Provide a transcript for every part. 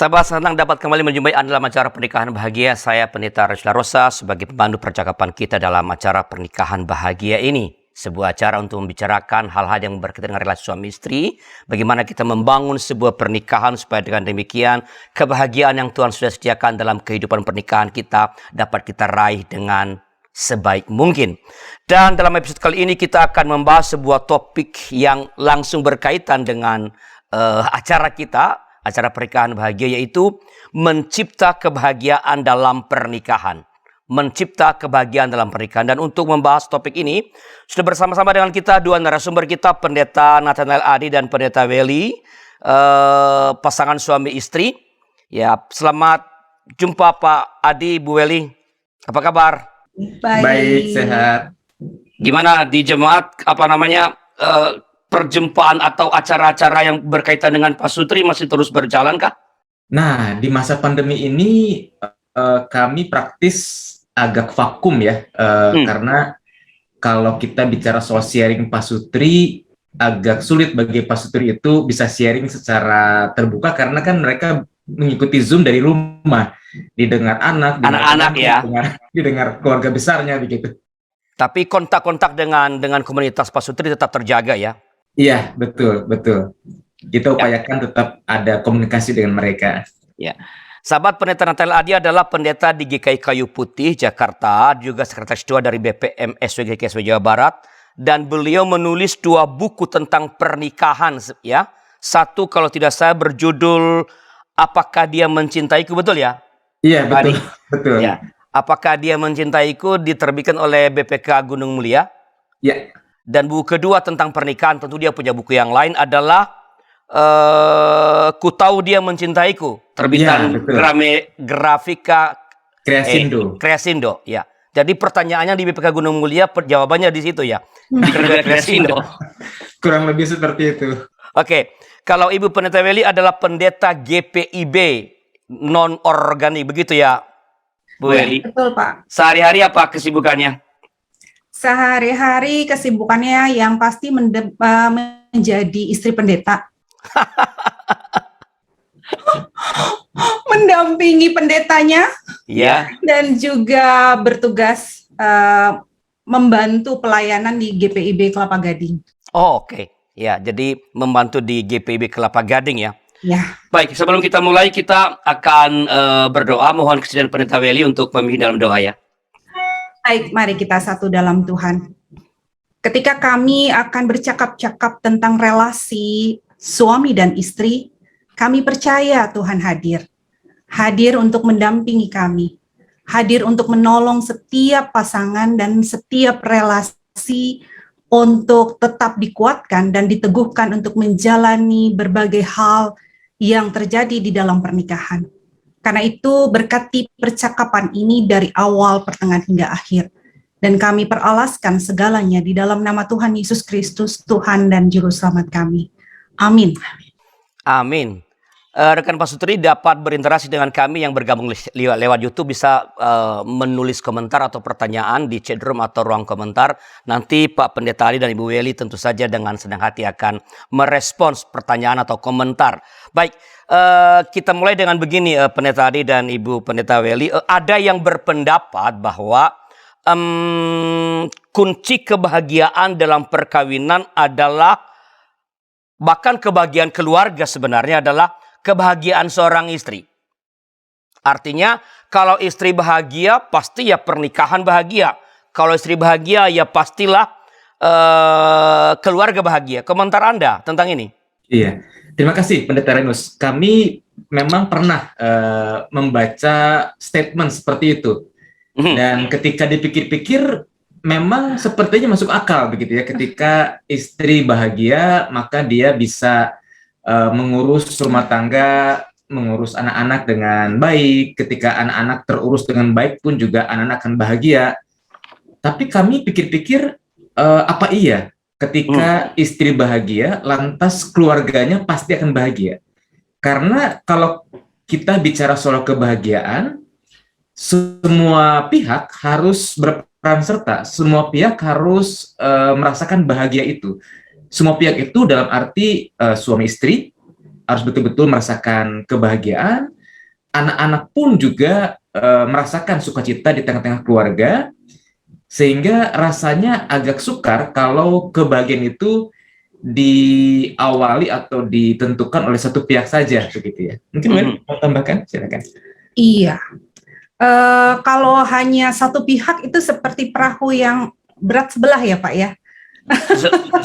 Sahabat, senang dapat kembali menjumpai Anda dalam acara Pernikahan Bahagia. Saya Pendeta Rachel Rosa sebagai pemandu percakapan kita dalam acara Pernikahan Bahagia ini. Sebuah acara untuk membicarakan hal-hal yang berkaitan dengan relasi suami istri. Bagaimana kita membangun sebuah pernikahan supaya dengan demikian kebahagiaan yang Tuhan sudah sediakan dalam kehidupan pernikahan kita dapat kita raih dengan sebaik mungkin. Dan dalam episode kali ini kita akan membahas sebuah topik yang langsung berkaitan dengan acara kita. Acara Pernikahan Bahagia, yaitu mencipta kebahagiaan dalam pernikahan. Mencipta kebahagiaan dalam pernikahan. Dan untuk membahas topik ini, sudah bersama-sama dengan kita dua narasumber kita, Pendeta Nathanael Adi dan Pendeta Welly, pasangan suami istri. Ya, selamat jumpa Pak Adi, Bu Welly. Apa kabar? Baik, sehat. Gimana di jemaat, perjumpaan atau acara-acara yang berkaitan dengan pasutri masih terus berjalan kah? Nah, di masa pandemi ini kami praktis agak vakum ya, karena kalau kita bicara soal sharing pasutri, agak sulit bagi pasutri itu bisa sharing secara terbuka karena kan mereka mengikuti Zoom dari rumah, didengar anak-anak ya, didengar keluarga besarnya begitu. Tapi kontak-kontak dengan komunitas pasutri tetap terjaga ya? Iya, betul. Kita upayakan tetap ada komunikasi dengan mereka. Ya. Sahabat, Pendeta Nathanael Adi adalah pendeta di GKI Kayu Putih, Jakarta, juga sekretaris ketua dari BPM SWG KSW Jawa Barat, dan beliau menulis 2 buku tentang pernikahan, ya. Satu kalau tidak salah berjudul Apakah Dia Mencintaiku, betul ya? Iya, betul. Ya. Apakah Dia Mencintaiku diterbitkan oleh BPK Gunung Mulia? Ya. Dan buku kedua tentang pernikahan, tentu dia punya buku yang lain adalah Ku Tahu Dia Mencintaiku, terbitan Grafika Kreasindo. Ya. Jadi pertanyaannya di BPK Gunung Mulia, jawabannya di situ ya. Kreasindo. Kurang lebih seperti itu. Oke. Kalau Ibu Pendeta Welly adalah pendeta GPIB non-organik, begitu ya, Bu Welly? Betul, Pak. Sehari-hari apa kesibukannya? Sehari-hari kesibukannya yang pasti menjadi istri pendeta. Mendampingi pendetanya. Ya. Dan juga bertugas membantu pelayanan di GPIB Kelapa Gading. Oh, oke. Ya, jadi membantu di GPIB Kelapa Gading ya. Ya. Baik, sebelum kita mulai kita akan berdoa. Mohon kesediaan Pendeta Welly untuk memimpin dalam doa ya. Baik, mari kita satu dalam Tuhan. Ketika kami akan bercakap-cakap tentang relasi suami dan istri, kami percaya Tuhan hadir. Hadir untuk mendampingi kami. Hadir untuk menolong setiap pasangan dan setiap relasi untuk tetap dikuatkan dan diteguhkan untuk menjalani berbagai hal yang terjadi di dalam pernikahan. Karena itu berkati percakapan ini dari awal, pertengahan hingga akhir. Dan kami peralaskan segalanya di dalam nama Tuhan Yesus Kristus, Tuhan dan Juru Selamat kami. Amin. Amin. Rekan pasutri dapat berinteraksi dengan kami yang bergabung lewat YouTube, bisa menulis komentar atau pertanyaan di chat room atau ruang komentar. Nanti Pak Pendeta Ali dan Ibu Welly tentu saja dengan senang hati akan merespons pertanyaan atau komentar. Baik, kita mulai dengan begini, Pendeta Ali dan Ibu Pendeta Welly. Ada yang berpendapat bahwa kunci kebahagiaan dalam perkawinan adalah, bahkan kebahagiaan keluarga sebenarnya adalah kebahagiaan seorang istri. Artinya kalau istri bahagia pasti ya pernikahan bahagia. Kalau istri bahagia ya pastilah keluarga bahagia. Komentar Anda tentang ini? Iya, terima kasih Pendeta Renus. Kami memang pernah membaca statement seperti itu. Dan ketika dipikir-pikir memang sepertinya masuk akal begitu ya. Ketika istri bahagia maka dia bisa mengurus rumah tangga, mengurus anak-anak dengan baik. Ketika anak-anak terurus dengan baik pun juga anak-anak akan bahagia. Tapi kami pikir-pikir, apa iya ketika istri bahagia, lantas keluarganya pasti akan bahagia? Karena kalau kita bicara soal kebahagiaan, semua pihak harus berperan serta, semua pihak harus merasakan bahagia itu. Semua pihak itu dalam arti suami istri, harus betul-betul merasakan kebahagiaan, anak-anak pun juga merasakan sukacita di tengah-tengah keluarga, sehingga rasanya agak sukar kalau kebahagiaan itu diawali atau ditentukan oleh satu pihak saja, begitu ya. Mungkin mau tambahkan, silakan. Iya, kalau hanya satu pihak itu seperti perahu yang berat sebelah ya Pak ya.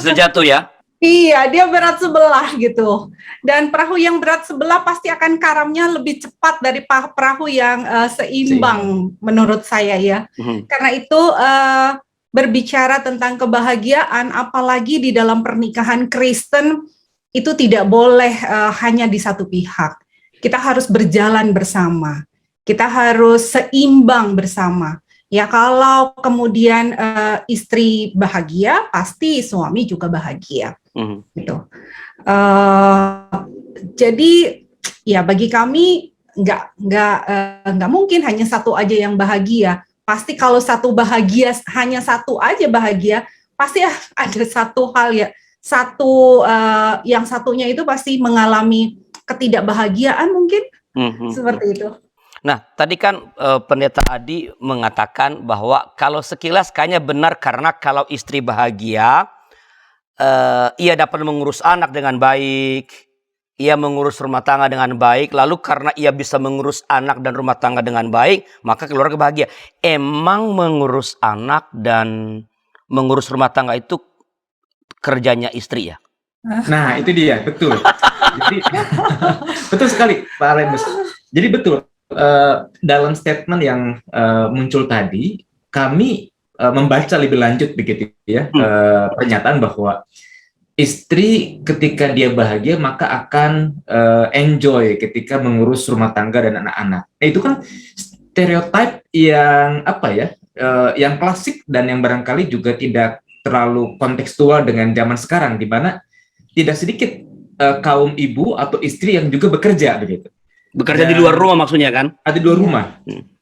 Sejatuh ya. Iya, dia berat sebelah gitu. Dan perahu yang berat sebelah pasti akan karamnya lebih cepat dari perahu yang seimbang menurut saya ya. Karena itu berbicara tentang kebahagiaan, apalagi di dalam pernikahan Kristen, itu tidak boleh hanya di satu pihak. Kita harus berjalan bersama. Kita harus seimbang bersama. Ya kalau kemudian istri bahagia, pasti suami juga bahagia. Gitu. Jadi ya bagi kami nggak mungkin hanya satu aja yang bahagia. Pasti kalau satu bahagia, hanya satu aja bahagia, pasti ada satu hal ya, yang satunya itu pasti mengalami ketidakbahagiaan mungkin seperti itu. Nah, tadi kan Pendeta Adi mengatakan bahwa kalau sekilas kayaknya benar, karena kalau istri bahagia, ia dapat mengurus anak dengan baik, ia mengurus rumah tangga dengan baik, lalu karena ia bisa mengurus anak dan rumah tangga dengan baik, maka keluarga bahagia. Emang mengurus anak dan mengurus rumah tangga itu kerjanya istri ya? Nah, itu dia, betul. Jadi, betul sekali, Pak Remus. Jadi betul, dalam statement yang muncul tadi, kami membaca lebih lanjut begitu ya, pernyataan bahwa istri ketika dia bahagia maka akan enjoy ketika mengurus rumah tangga dan anak-anak. Itu kan stereotip yang apa ya, yang klasik dan yang barangkali juga tidak terlalu kontekstual dengan zaman sekarang, di mana tidak sedikit kaum ibu atau istri yang juga bekerja begitu. Bekerja di luar rumah maksudnya kan? Ada di luar rumah.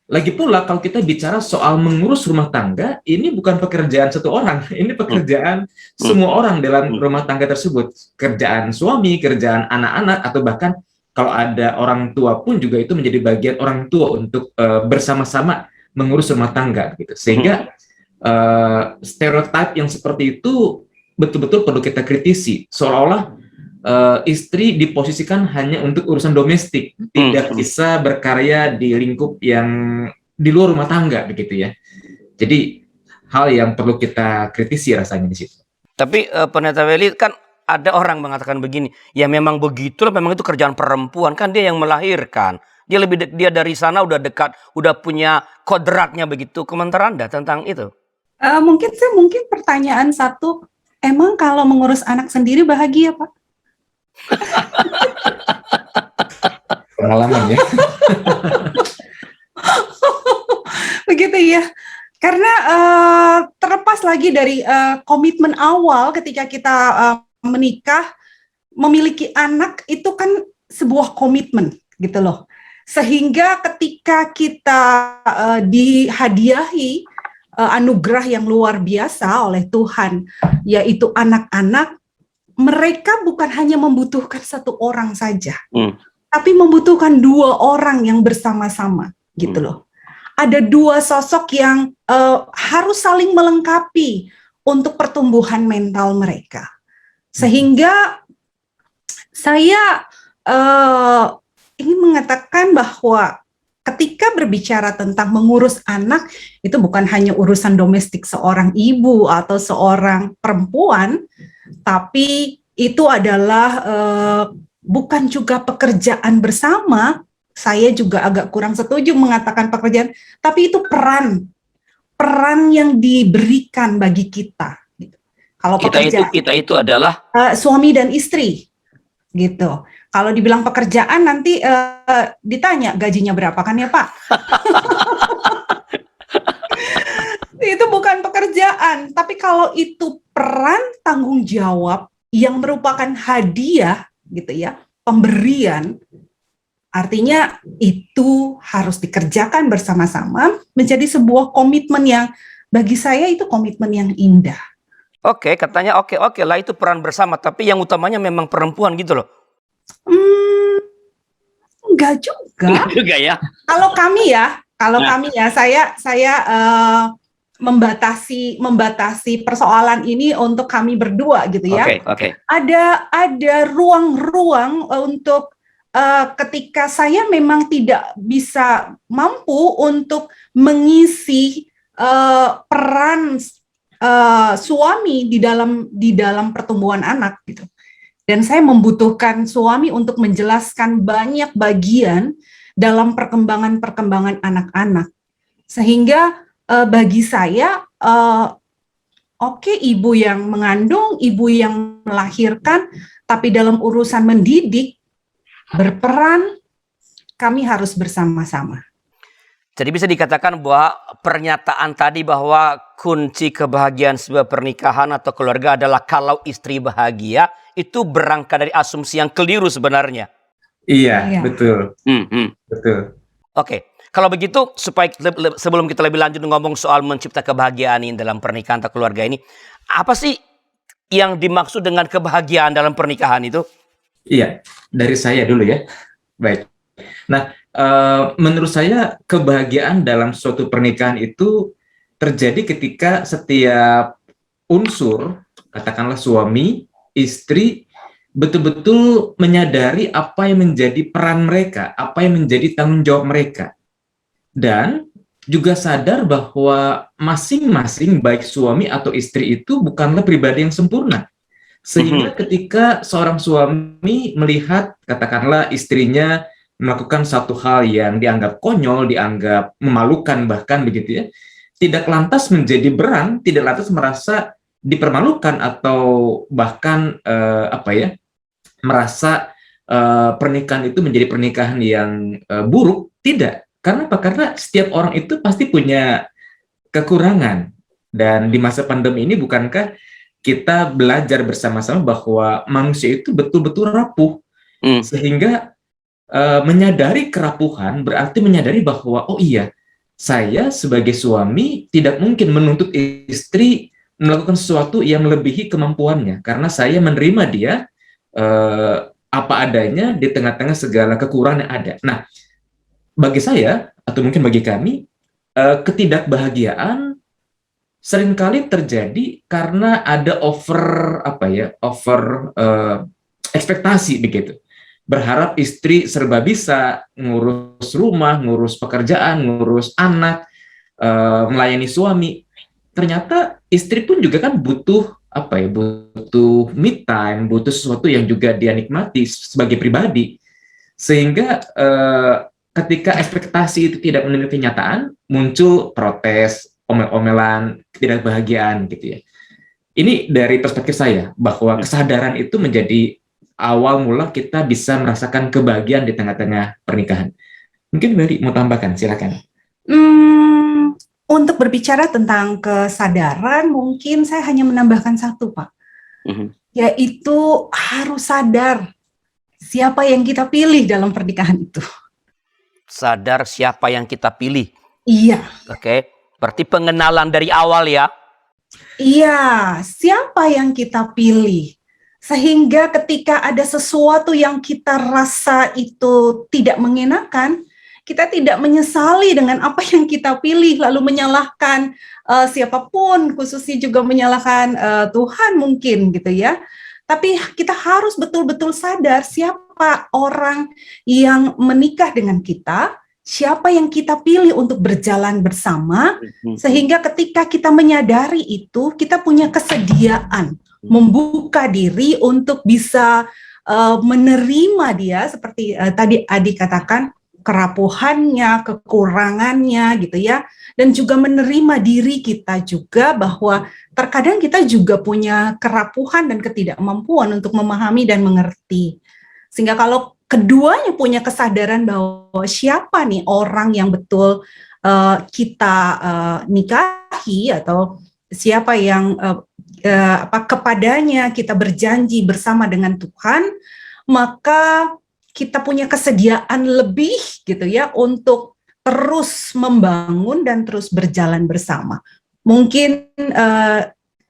Lagi pula kalau kita bicara soal mengurus rumah tangga, ini bukan pekerjaan satu orang, ini pekerjaan semua orang dalam rumah tangga tersebut. Kerjaan suami, kerjaan anak-anak, atau bahkan kalau ada orang tua pun juga itu menjadi bagian orang tua untuk bersama-sama mengurus rumah tangga gitu. Sehingga stereotip yang seperti itu betul-betul perlu kita kritisi, seolah-olah istri diposisikan hanya untuk urusan domestik, tidak bisa berkarya di lingkup yang di luar rumah tangga begitu ya. Jadi hal yang perlu kita kritisi rasanya di situ. Tapi Pendeta Welly, kan ada orang mengatakan begini, ya memang begitulah, memang itu kerjaan perempuan, kan dia yang melahirkan. Dia dari sana udah dekat, udah punya kodratnya begitu. Komentar Anda tentang itu? Mungkin pertanyaan satu, emang kalau mengurus anak sendiri bahagia, Pak? Pengalaman ya. Begitu ya. Karena terlepas lagi dari komitmen awal ketika kita menikah, memiliki anak itu kan sebuah komitmen gitu loh. Sehingga ketika kita dihadiahi anugerah yang luar biasa oleh Tuhan, yaitu anak-anak, mereka bukan hanya membutuhkan satu orang saja, tapi membutuhkan dua orang yang bersama-sama, gitu loh. Ada dua sosok yang harus saling melengkapi untuk pertumbuhan mental mereka. Sehingga saya ingin mengatakan bahwa ketika berbicara tentang mengurus anak, itu bukan hanya urusan domestik seorang ibu atau seorang perempuan, tapi itu adalah bukan juga pekerjaan bersama. Saya juga agak kurang setuju mengatakan pekerjaan, tapi itu peran yang diberikan bagi kita. Kalau kita itu adalah suami dan istri, gitu. Kalau dibilang pekerjaan nanti ditanya gajinya berapa kan ya Pak? Itu bukan pekerjaan, tapi kalau itu peran tanggung jawab yang merupakan hadiah gitu ya, pemberian, artinya itu harus dikerjakan bersama-sama menjadi sebuah komitmen yang bagi saya itu komitmen yang indah. Oke, katanya oke lah itu peran bersama, tapi yang utamanya memang perempuan gitu loh. Hmm, enggak juga. Enggak juga ya. Kalau kami ya, Nah. saya membatasi persoalan ini untuk kami berdua gitu ya. Oke. Ada ruang-ruang untuk ketika saya memang tidak bisa mampu untuk mengisi peran suami di dalam pertumbuhan anak gitu. Dan saya membutuhkan suami untuk menjelaskan banyak bagian dalam perkembangan anak-anak. Sehingga bagi saya, oke, ibu yang mengandung, ibu yang melahirkan, tapi dalam urusan mendidik, berperan, kami harus bersama-sama. Jadi bisa dikatakan bahwa pernyataan tadi bahwa kunci kebahagiaan sebuah pernikahan atau keluarga adalah kalau istri bahagia, itu berangkat dari asumsi yang keliru sebenarnya. Iya. Betul. Betul. Oke. Kalau begitu, supaya sebelum kita lebih lanjut ngomong soal mencipta kebahagiaan ini dalam pernikahan atau keluarga ini, apa sih yang dimaksud dengan kebahagiaan dalam pernikahan itu? Iya, dari saya dulu ya. Baik. Nah, menurut saya kebahagiaan dalam suatu pernikahan itu terjadi ketika setiap unsur, katakanlah suami, istri, betul-betul menyadari apa yang menjadi peran mereka, apa yang menjadi tanggung jawab mereka. Dan juga sadar bahwa masing-masing baik suami atau istri itu bukanlah pribadi yang sempurna. Sehingga ketika seorang suami melihat, katakanlah istrinya melakukan satu hal yang dianggap konyol, dianggap memalukan bahkan begitu ya, tidak lantas menjadi berang, tidak lantas merasa dipermalukan atau bahkan merasa pernikahan itu menjadi pernikahan yang buruk, tidak. Karena apa? Karena setiap orang itu pasti punya kekurangan. Dan di masa pandemi ini bukankah kita belajar bersama-sama bahwa manusia itu betul-betul rapuh. Sehingga menyadari kerapuhan berarti menyadari bahwa, oh iya, saya sebagai suami tidak mungkin menuntut istri melakukan sesuatu yang melebihi kemampuannya. Karena saya menerima dia apa adanya di tengah-tengah segala kekurangan yang ada. Nah, bagi saya, atau mungkin bagi kami, ketidakbahagiaan seringkali terjadi karena ada over ekspektasi begitu. Berharap istri serba bisa ngurus rumah, ngurus pekerjaan, ngurus anak, melayani suami. Ternyata istri pun juga kan butuh butuh me time, butuh sesuatu yang juga dia nikmati sebagai pribadi. Sehingga ketika ekspektasi itu tidak memenuhi kenyataan, muncul protes, omel-omelan, ketidakbahagiaan gitu ya. Ini dari perspektif saya, bahwa kesadaran itu menjadi awal mula kita bisa merasakan kebahagiaan di tengah-tengah pernikahan. Mungkin Bari mau tambahkan, silakan. Untuk berbicara tentang kesadaran, mungkin saya hanya menambahkan satu, Pak. Yaitu harus sadar siapa yang kita pilih dalam pernikahan itu. Sadar siapa yang kita pilih. Iya. Oke. Berarti pengenalan dari awal ya. Iya, siapa yang kita pilih. Sehingga ketika ada sesuatu yang kita rasa itu tidak mengenakan, kita tidak menyesali dengan apa yang kita pilih, lalu menyalahkan siapapun, khususnya juga menyalahkan Tuhan mungkin gitu ya. Tapi kita harus betul-betul sadar siapa orang yang menikah dengan kita, siapa yang kita pilih untuk berjalan bersama, sehingga ketika kita menyadari itu, kita punya kesediaan membuka diri untuk bisa menerima dia, seperti tadi Adi katakan, kerapuhannya, kekurangannya gitu ya, dan juga menerima diri kita juga bahwa terkadang kita juga punya kerapuhan dan ketidakmampuan untuk memahami dan mengerti. Sehingga kalau keduanya punya kesadaran bahwa siapa nih orang yang betul kita nikahi, atau siapa yang kepadanya kita berjanji bersama dengan Tuhan, maka kita punya kesediaan lebih gitu ya untuk terus membangun dan terus berjalan bersama. Mungkin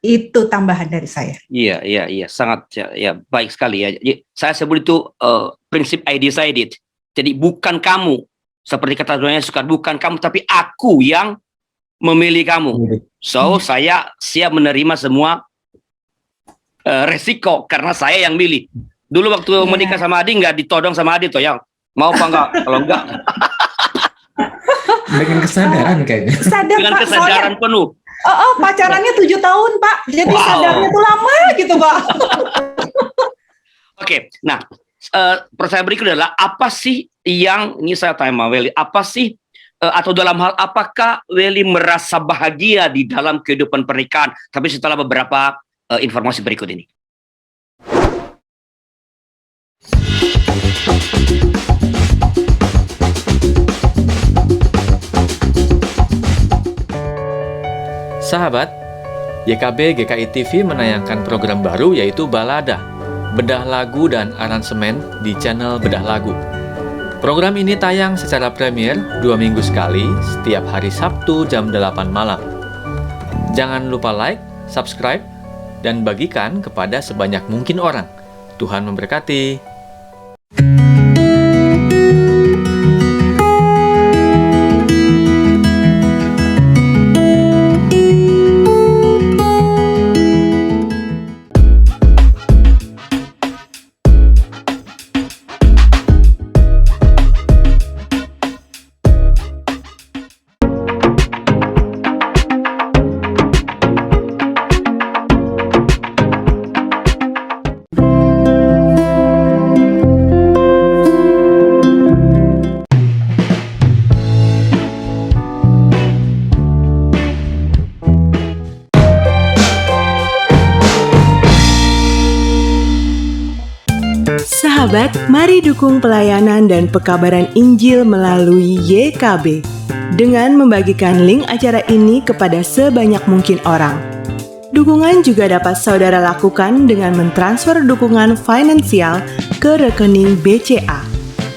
Itu tambahan dari saya. Iya, sangat ya baik sekali ya. Saya sebut itu prinsip I decided. Jadi bukan kamu, seperti kata Tuhan Yesus, bukan kamu, tapi aku yang memilih kamu. So saya siap menerima semua resiko karena saya yang milih. Dulu waktu menikah sama Adi nggak ditodong sama Adi toh, yang mau apa enggak? Kalau enggak, Dengan kesadaran kayaknya. dengan kesadaran penuh. Pacarannya 7 tahun, Pak. Jadi sadarnya tuh lama gitu, Pak. Oke, nah pertanyaan berikut adalah apa sih yang ini saya tanya sama Welly, apa sih atau dalam hal apakah Welly merasa bahagia di dalam kehidupan pernikahan? Tapi setelah beberapa informasi berikut ini. Sahabat, YKB GKI TV menayangkan program baru yaitu Balada, bedah lagu dan aransemen di channel Bedah Lagu. Program ini tayang secara premier 2 minggu sekali setiap hari Sabtu jam 8 malam. Jangan lupa like, subscribe, dan bagikan kepada sebanyak mungkin orang. Tuhan memberkati. Sahabat, mari dukung pelayanan dan pekabaran Injil melalui YKB dengan membagikan link acara ini kepada sebanyak mungkin orang. Dukungan juga dapat saudara lakukan dengan mentransfer dukungan finansial ke rekening BCA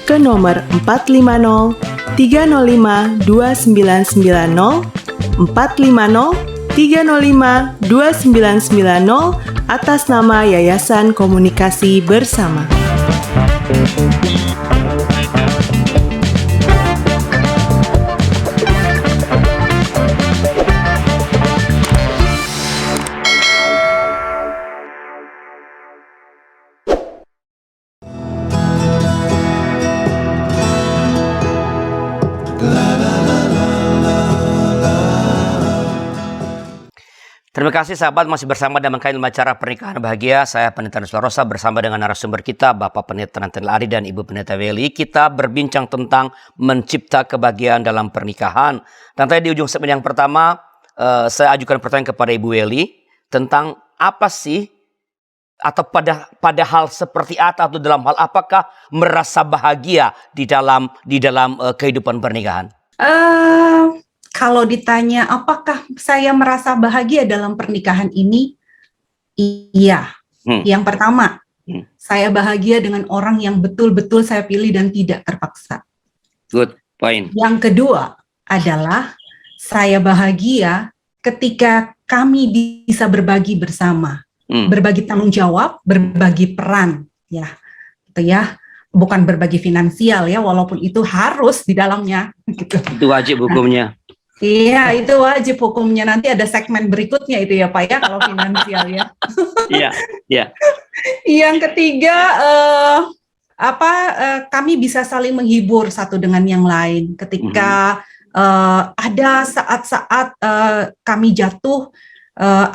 ke nomor 450 305 2990 450 305 2990 atas nama Yayasan Komunikasi Bersama. Terima kasih sahabat, masih bersama dalam kain acara Pernikahan Bahagia. Saya Pendeta Rusla Rosa bersama dengan narasumber kita Bapak Pendeta Nathan Ari dan Ibu Pendeta Welly. Kita berbincang tentang mencipta kebahagiaan dalam pernikahan. Dan tadi di ujung segmen yang pertama saya ajukan pertanyaan kepada Ibu Welly tentang apa sih atau pada hal seperti apa atau dalam hal apakah merasa bahagia di dalam kehidupan pernikahan? Kalau ditanya apakah saya merasa bahagia dalam pernikahan ini, iya. Yang pertama, saya bahagia dengan orang yang betul-betul saya pilih dan tidak terpaksa. Good point. Yang kedua adalah saya bahagia ketika kami bisa berbagi bersama, berbagi tanggung jawab, berbagi peran, ya, gitu ya. Bukan berbagi finansial ya, walaupun itu harus di dalamnya. Gitu. Itu wajib hukumnya. Iya, itu wajib hukumnya. Nanti ada segmen berikutnya itu ya Pak ya, kalau finansial ya. Iya. Yang ketiga, kami bisa saling menghibur satu dengan yang lain. Ketika ada saat-saat kami jatuh,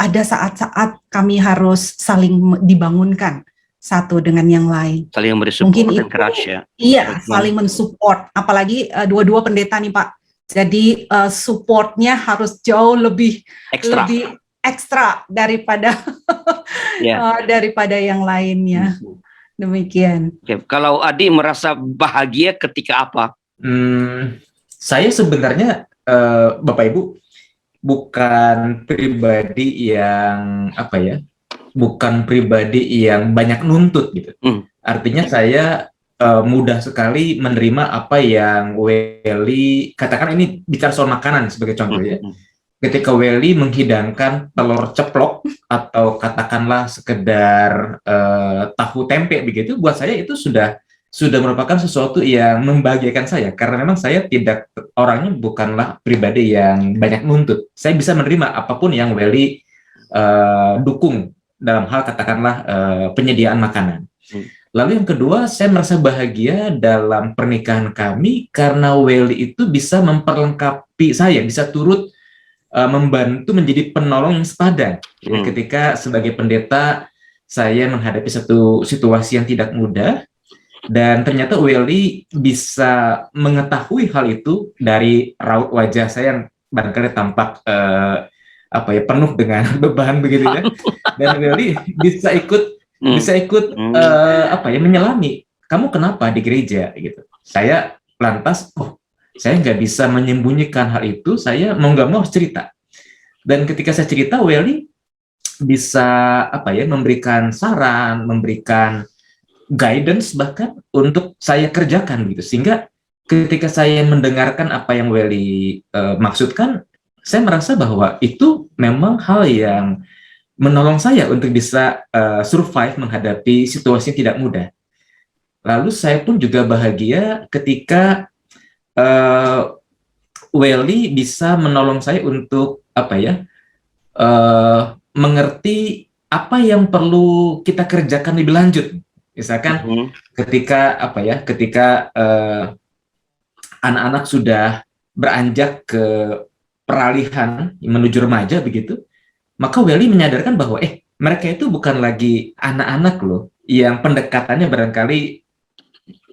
ada saat-saat kami harus saling dibangunkan satu dengan yang lain. Saling memberi support dan encourage ya. Iya, saling mensupport. Apalagi dua-dua pendeta nih Pak. Jadi supportnya harus jauh lebih ekstra daripada daripada yang lainnya. Demikian. Oke. Kalau Adi merasa bahagia ketika apa? Saya sebenarnya Bapak Ibu bukan pribadi yang bukan pribadi yang banyak nuntut gitu. Artinya saya mudah sekali menerima apa yang Welly katakan, ini bicara soal makanan sebagai contoh ya. ketika Welly menghidangkan telur ceplok atau katakanlah sekedar tahu tempe begitu, buat saya itu sudah merupakan sesuatu yang membahagiakan saya, karena memang saya tidak, orangnya bukanlah pribadi yang banyak nuntut. Saya bisa menerima apapun yang Welly dukung dalam hal katakanlah penyediaan makanan. Lalu yang kedua, saya merasa bahagia dalam pernikahan kami karena Welly itu bisa memperlengkapi saya, bisa turut membantu menjadi penolong yang sepadan. Jadi ketika sebagai pendeta saya menghadapi satu situasi yang tidak mudah, dan ternyata Welly bisa mengetahui hal itu dari raut wajah saya yang barangkali tampak penuh dengan beban begitu ya. Dan Welly bisa ikut menyelami, kamu kenapa di gereja gitu. Saya lantas, saya nggak bisa menyembunyikan hal itu, saya mau nggak mau harus cerita. Dan ketika saya cerita, Welly bisa memberikan saran, memberikan guidance bahkan untuk saya kerjakan gitu. Sehingga ketika saya mendengarkan apa yang Welly maksudkan, saya merasa bahwa itu memang hal yang menolong saya untuk bisa survive menghadapi situasi yang tidak mudah. Lalu saya pun juga bahagia ketika Welly bisa menolong saya untuk mengerti apa yang perlu kita kerjakan lebih lanjut. Misalkan ketika anak-anak sudah beranjak ke peralihan menuju remaja begitu, maka Welly menyadarkan bahwa mereka itu bukan lagi anak-anak loh, yang pendekatannya barangkali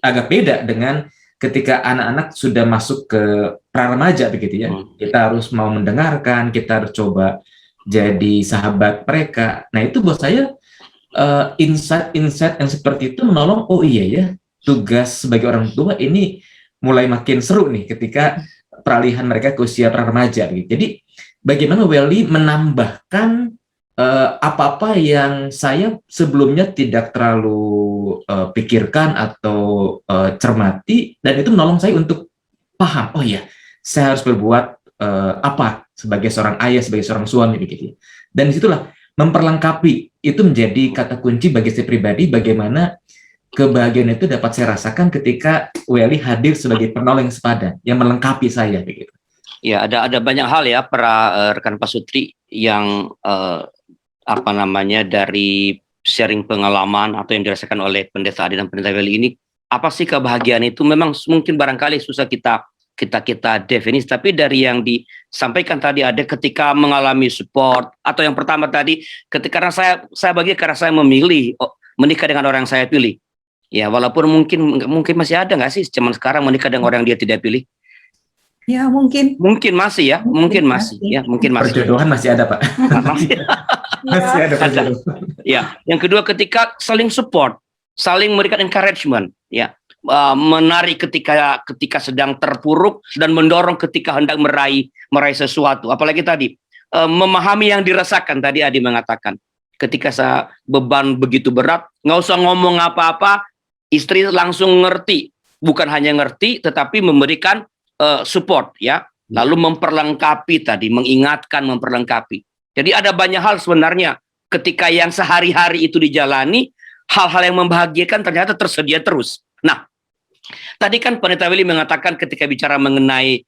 agak beda dengan ketika anak-anak sudah masuk ke pra-remaja begitu ya. Kita harus mau mendengarkan, kita harus coba jadi sahabat mereka. Nah itu buat saya insight yang seperti itu menolong, oh iya ya, tugas sebagai orang tua ini mulai makin seru nih ketika peralihan mereka ke usia pra-remaja gitu. Jadi bagaimana Welly menambahkan apa-apa yang saya sebelumnya tidak terlalu pikirkan atau cermati, dan itu menolong saya untuk paham, oh iya, saya harus berbuat apa sebagai seorang ayah, sebagai seorang suami begitu. Dan disitulah memperlengkapi itu menjadi kata kunci bagi saya pribadi, bagaimana kebahagiaan itu dapat saya rasakan ketika Welly hadir sebagai penolong yang sepadan, yang melengkapi saya begitu. Ya, ada banyak hal ya para rekan pasutri yang dari sharing pengalaman atau yang dirasakan oleh pendeta Adi dan pendeta Welly ini. Apa sih kebahagiaan itu? Memang mungkin barangkali susah kita definisi, tapi dari yang disampaikan tadi ada ketika mengalami support, atau yang pertama tadi karena saya memilih menikah dengan orang yang saya pilih. Ya, walaupun mungkin masih ada nggak sih zaman sekarang menikah dengan orang yang dia tidak pilih? Ya, mungkin masih ya, mungkin masih. Perjodohan masih ada, Pak. Masih ada perjodohan. Ya, yang kedua ketika saling support, saling memberikan encouragement, ya, menarik ketika sedang terpuruk dan mendorong ketika hendak meraih sesuatu. Apalagi tadi memahami yang dirasakan. Tadi Adi mengatakan ketika beban begitu berat, nggak usah ngomong apa-apa, istri langsung ngerti, bukan hanya ngerti tetapi memberikan support, ya, lalu memperlengkapi tadi, mengingatkan, memperlengkapi. Jadi ada banyak hal sebenarnya ketika yang sehari-hari itu dijalani, hal-hal yang membahagiakan ternyata tersedia terus. Nah, tadi kan Pendeta Welly mengatakan ketika bicara mengenai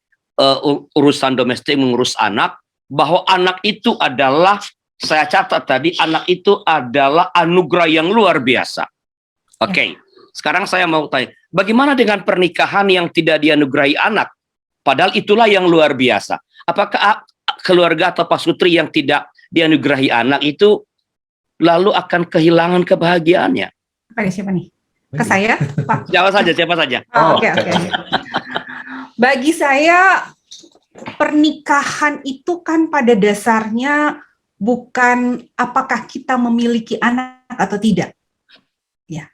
urusan domestik, mengurus anak, bahwa anak itu adalah, saya catat tadi, anak itu adalah anugerah yang luar biasa. Oke, sekarang saya mau tanya, bagaimana dengan pernikahan yang tidak dianugerahi anak? Padahal itulah yang luar biasa. Apakah keluarga atau pasutri yang tidak dianugerahi anak itu lalu akan kehilangan kebahagiaannya? Pada siapa nih? Ke saya, Pak? Siapa saja. Oke. Bagi saya, pernikahan itu kan pada dasarnya bukan apakah kita memiliki anak atau tidak. Ya,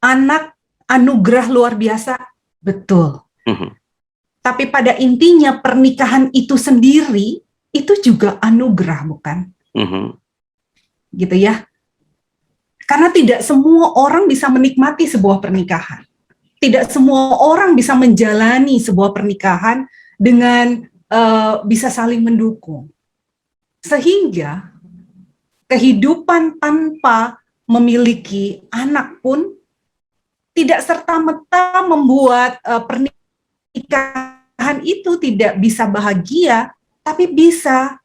anak anugerah luar biasa, betul. Tapi pada intinya pernikahan itu sendiri itu juga anugerah, bukan? Gitu ya. Karena tidak semua orang bisa menikmati sebuah pernikahan. Tidak semua orang bisa menjalani sebuah pernikahan dengan bisa saling mendukung. Sehingga kehidupan tanpa memiliki anak pun tidak serta-merta membuat pernikahan itu tidak bisa bahagia, tapi bisa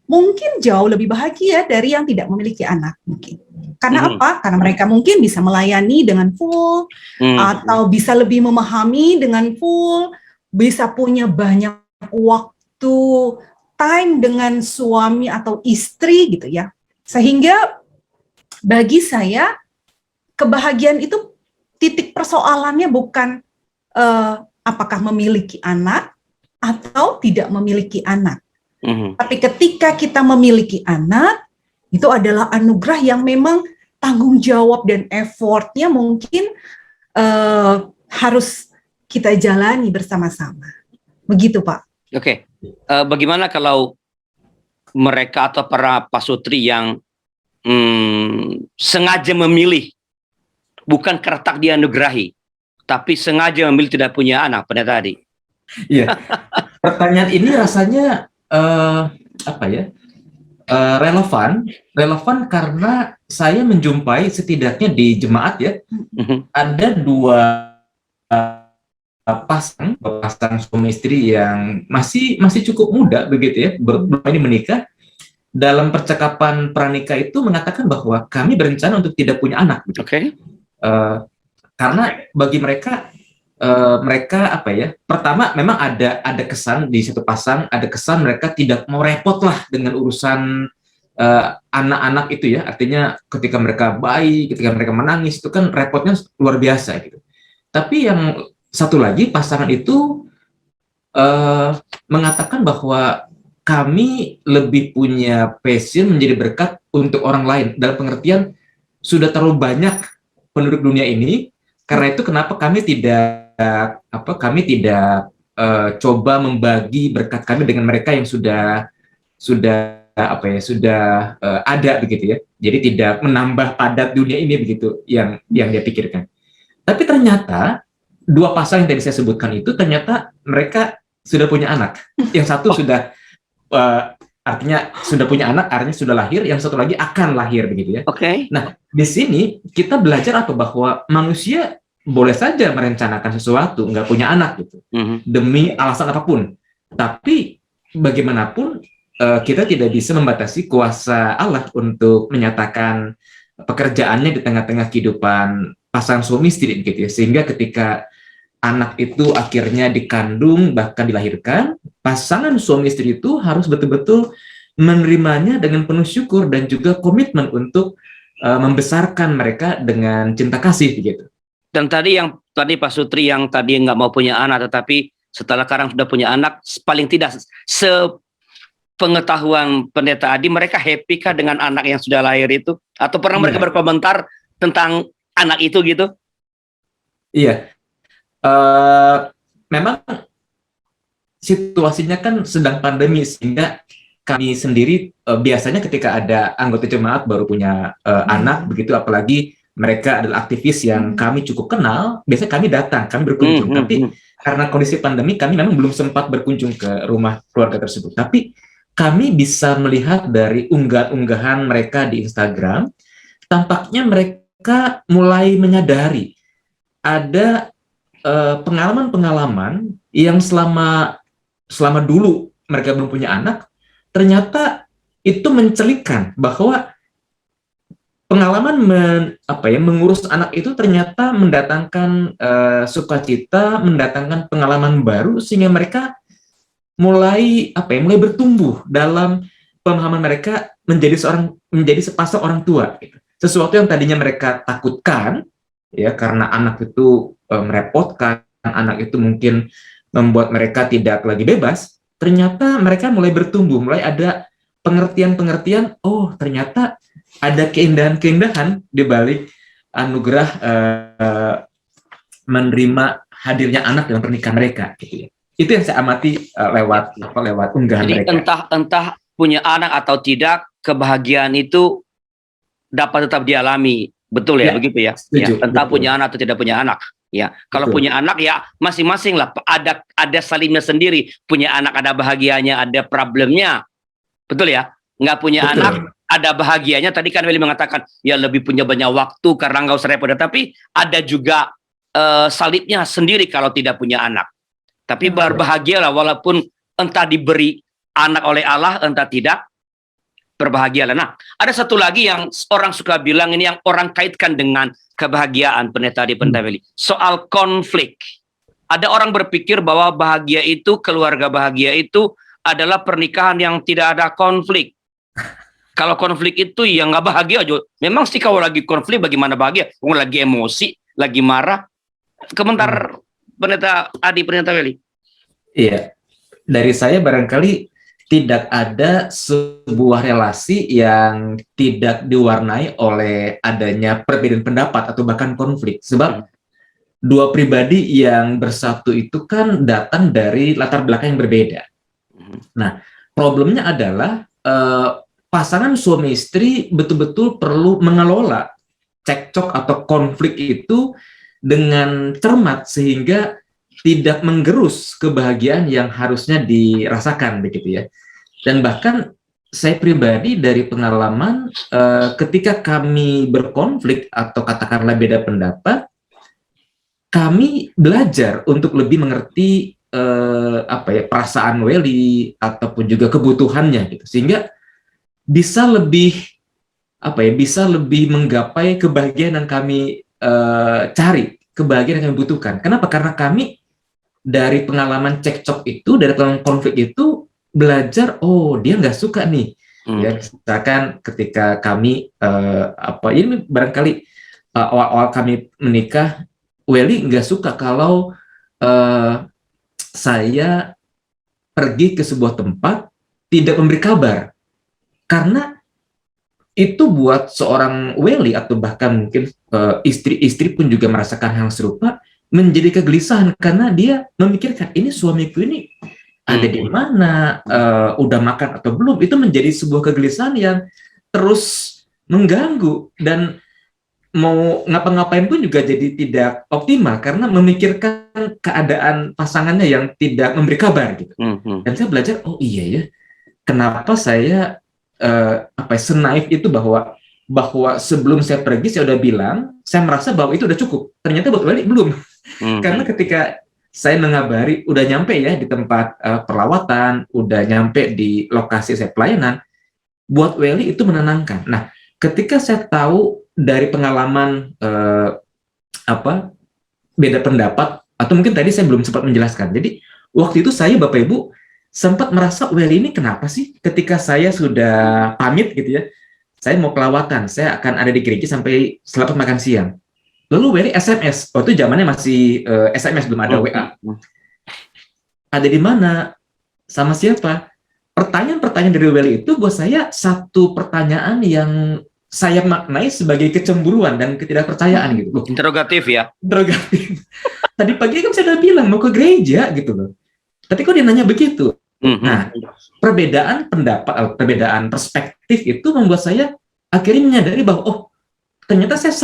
mungkin jauh lebih bahagia dari yang tidak memiliki anak mungkin. Karena apa? Karena mereka mungkin bisa melayani dengan full, atau bisa lebih memahami dengan full, bisa punya banyak waktu, time dengan suami atau istri gitu ya. Sehingga bagi saya kebahagiaan itu titik persoalannya bukan apakah memiliki anak atau tidak memiliki anak. Tapi ketika kita memiliki anak, itu adalah anugerah yang memang tanggung jawab dan effortnya mungkin harus kita jalani bersama-sama. Begitu, Pak. Oke. Bagaimana kalau mereka atau para pasutri yang sengaja memilih, bukan karena tak dianugerahi, tapi sengaja memilih tidak punya anak pada tadi? Iya. Pertanyaan ini rasanya relevan karena saya menjumpai setidaknya di jemaat ya, ada dua pasang suami istri yang masih cukup muda begitu ya, belum ini menikah. Dalam percakapan pranikah itu mengatakan bahwa kami berencana untuk tidak punya anak. Gitu. Karena bagi mereka pertama memang ada kesan di satu pasang, ada kesan mereka tidak mau repot lah dengan urusan anak-anak itu ya, artinya ketika mereka bayi, ketika mereka menangis itu kan repotnya luar biasa gitu. Tapi yang satu lagi pasangan itu mengatakan bahwa kami lebih punya passion menjadi berkat untuk orang lain, dalam pengertian sudah terlalu banyak penduduk dunia ini, karena itu kenapa kami tidak coba membagi berkat kami dengan mereka yang sudah ada begitu ya. Jadi tidak menambah padat dunia ini begitu yang dia pikirkan. Tapi ternyata dua pasang yang tadi saya sebutkan itu ternyata mereka sudah punya anak. Yang satu sudah artinya sudah punya anak, artinya sudah lahir, yang satu lagi akan lahir begitu ya. Nah, di sini kita belajar apa? Bahwa manusia boleh saja merencanakan sesuatu, nggak punya anak gitu, demi alasan apapun. Tapi bagaimanapun kita tidak bisa membatasi kuasa Allah untuk menyatakan pekerjaannya di tengah-tengah kehidupan pasangan suami istri gitu ya. Sehingga ketika anak itu akhirnya dikandung bahkan dilahirkan, pasangan suami istri itu harus betul-betul menerimanya dengan penuh syukur dan juga komitmen untuk membesarkan mereka dengan cinta kasih gitu. Dan tadi Pak Sutri yang tadi nggak mau punya anak, tetapi setelah sekarang sudah punya anak, paling tidak sepengetahuan Pendeta Adi, mereka happy kah dengan anak yang sudah lahir itu? Atau pernah mereka berkomentar tentang anak itu gitu? Iya. Memang situasinya kan sedang pandemi, sehingga kami sendiri biasanya ketika ada anggota jemaat baru punya anak begitu, apalagi mereka adalah aktivis yang kami cukup kenal, biasanya kami datang, kami berkunjung. Tapi karena kondisi pandemi, kami memang belum sempat berkunjung ke rumah keluarga tersebut. Tapi kami bisa melihat dari unggahan-unggahan mereka di Instagram, tampaknya mereka mulai menyadari ada pengalaman-pengalaman yang selama dulu mereka belum punya anak, ternyata itu mencelikan bahwa pengalaman mengurus anak itu ternyata mendatangkan sukacita, mendatangkan pengalaman baru, sehingga mereka mulai bertumbuh dalam pemahaman mereka menjadi sepasang orang tua. Gitu. Sesuatu yang tadinya mereka takutkan, ya karena anak itu merepotkan, anak itu mungkin membuat mereka tidak lagi bebas. Ternyata mereka mulai bertumbuh, mulai ada pengertian-pengertian. Oh, ternyata ada keindahan-keindahan di balik anugerah menerima hadirnya anak dalam pernikahan mereka. Gitu ya. Itu yang saya amati lewat unggahan mereka. Jadi entah punya anak atau tidak, kebahagiaan itu dapat tetap dialami, betul ya, begitu ya? Setuju, ya entah betul. punya anak atau tidak punya anak. Ya, kalau punya anak ya masing-masing lah, ada salibnya sendiri. Punya anak ada bahagianya, ada problemnya. Betul ya? Nggak punya Betul. anak, ada bahagianya. Tadi kan Willy mengatakan, ya lebih punya banyak waktu karena nggak usah repot. Tapi ada juga salibnya sendiri kalau tidak punya anak. Tapi berbahagialah walaupun entah diberi anak oleh Allah, entah tidak, berbahagialah. Nah, ada satu lagi yang orang suka bilang, ini yang orang kaitkan dengan kebahagiaan, Pendeta Willy. Soal konflik. Ada orang berpikir bahwa bahagia itu, keluarga bahagia itu adalah pernikahan yang tidak ada konflik. Kalau konflik itu ya nggak bahagia aja. Memang sih kalau lagi konflik bagaimana bahagia? Lagi emosi, lagi marah. Komentar Pendeta Willy. Iya, dari saya barangkali tidak ada sebuah relasi yang tidak diwarnai oleh adanya perbedaan pendapat atau bahkan konflik. Sebab dua pribadi yang bersatu itu kan datang dari latar belakang yang berbeda. Nah, problemnya adalah pasangan suami istri betul-betul perlu mengelola cekcok atau konflik itu dengan cermat sehingga tidak menggerus kebahagiaan yang harusnya dirasakan begitu ya. Dan bahkan saya pribadi dari pengalaman ketika kami berkonflik atau katakanlah beda pendapat, kami belajar untuk lebih mengerti perasaan Welly ataupun juga kebutuhannya gitu, sehingga bisa lebih bisa lebih menggapai kebahagiaan yang kami cari, kebahagiaan yang kami butuhkan. Kenapa? Karena kami dari pengalaman cekcok itu, dari pengalaman konflik itu belajar, oh dia nggak suka nih. Ya, misalkan ketika kami ini barangkali awal-awal kami menikah, Welly nggak suka kalau saya pergi ke sebuah tempat tidak memberi kabar, karena itu buat seorang Welly atau bahkan mungkin istri-istri pun juga merasakan hal serupa, menjadi kegelisahan karena dia memikirkan ini suamiku ini ada di mana, udah makan atau belum. Itu menjadi sebuah kegelisahan yang terus mengganggu, dan mau ngapa-ngapain pun juga jadi tidak optimal karena memikirkan keadaan pasangannya yang tidak memberi kabar gitu. Dan saya belajar, oh iya ya, kenapa saya senaif itu bahwa sebelum saya pergi saya udah bilang, saya merasa bahwa itu udah cukup. Ternyata buat Welly belum. Karena ketika saya mengabari udah nyampe ya di tempat perawatan, udah nyampe di lokasi saya pelayanan, buat Welly itu menenangkan. Nah, ketika saya tahu dari pengalaman beda pendapat, atau mungkin tadi saya belum sempat menjelaskan. Jadi waktu itu saya Bapak Ibu sempat merasa Welly ini kenapa sih ketika saya sudah pamit gitu ya, saya mau kelawatan, saya akan ada di gereja sampai selamat makan siang. Lalu Welly SMS, waktu itu zamannya masih SMS, belum ada WA. Ada di mana? Sama siapa? Pertanyaan-pertanyaan dari Welly itu buat saya satu pertanyaan yang saya maknai sebagai kecemburuan dan ketidakpercayaan gitu. Interrogatif ya? Interrogatif. Tadi pagi kan saya udah bilang mau ke gereja gitu loh. Tapi kok dia nanya begitu? Nah, perbedaan pendapat, perbedaan perspektif itu membuat saya akhirnya menyadari bahwa oh, ternyata saya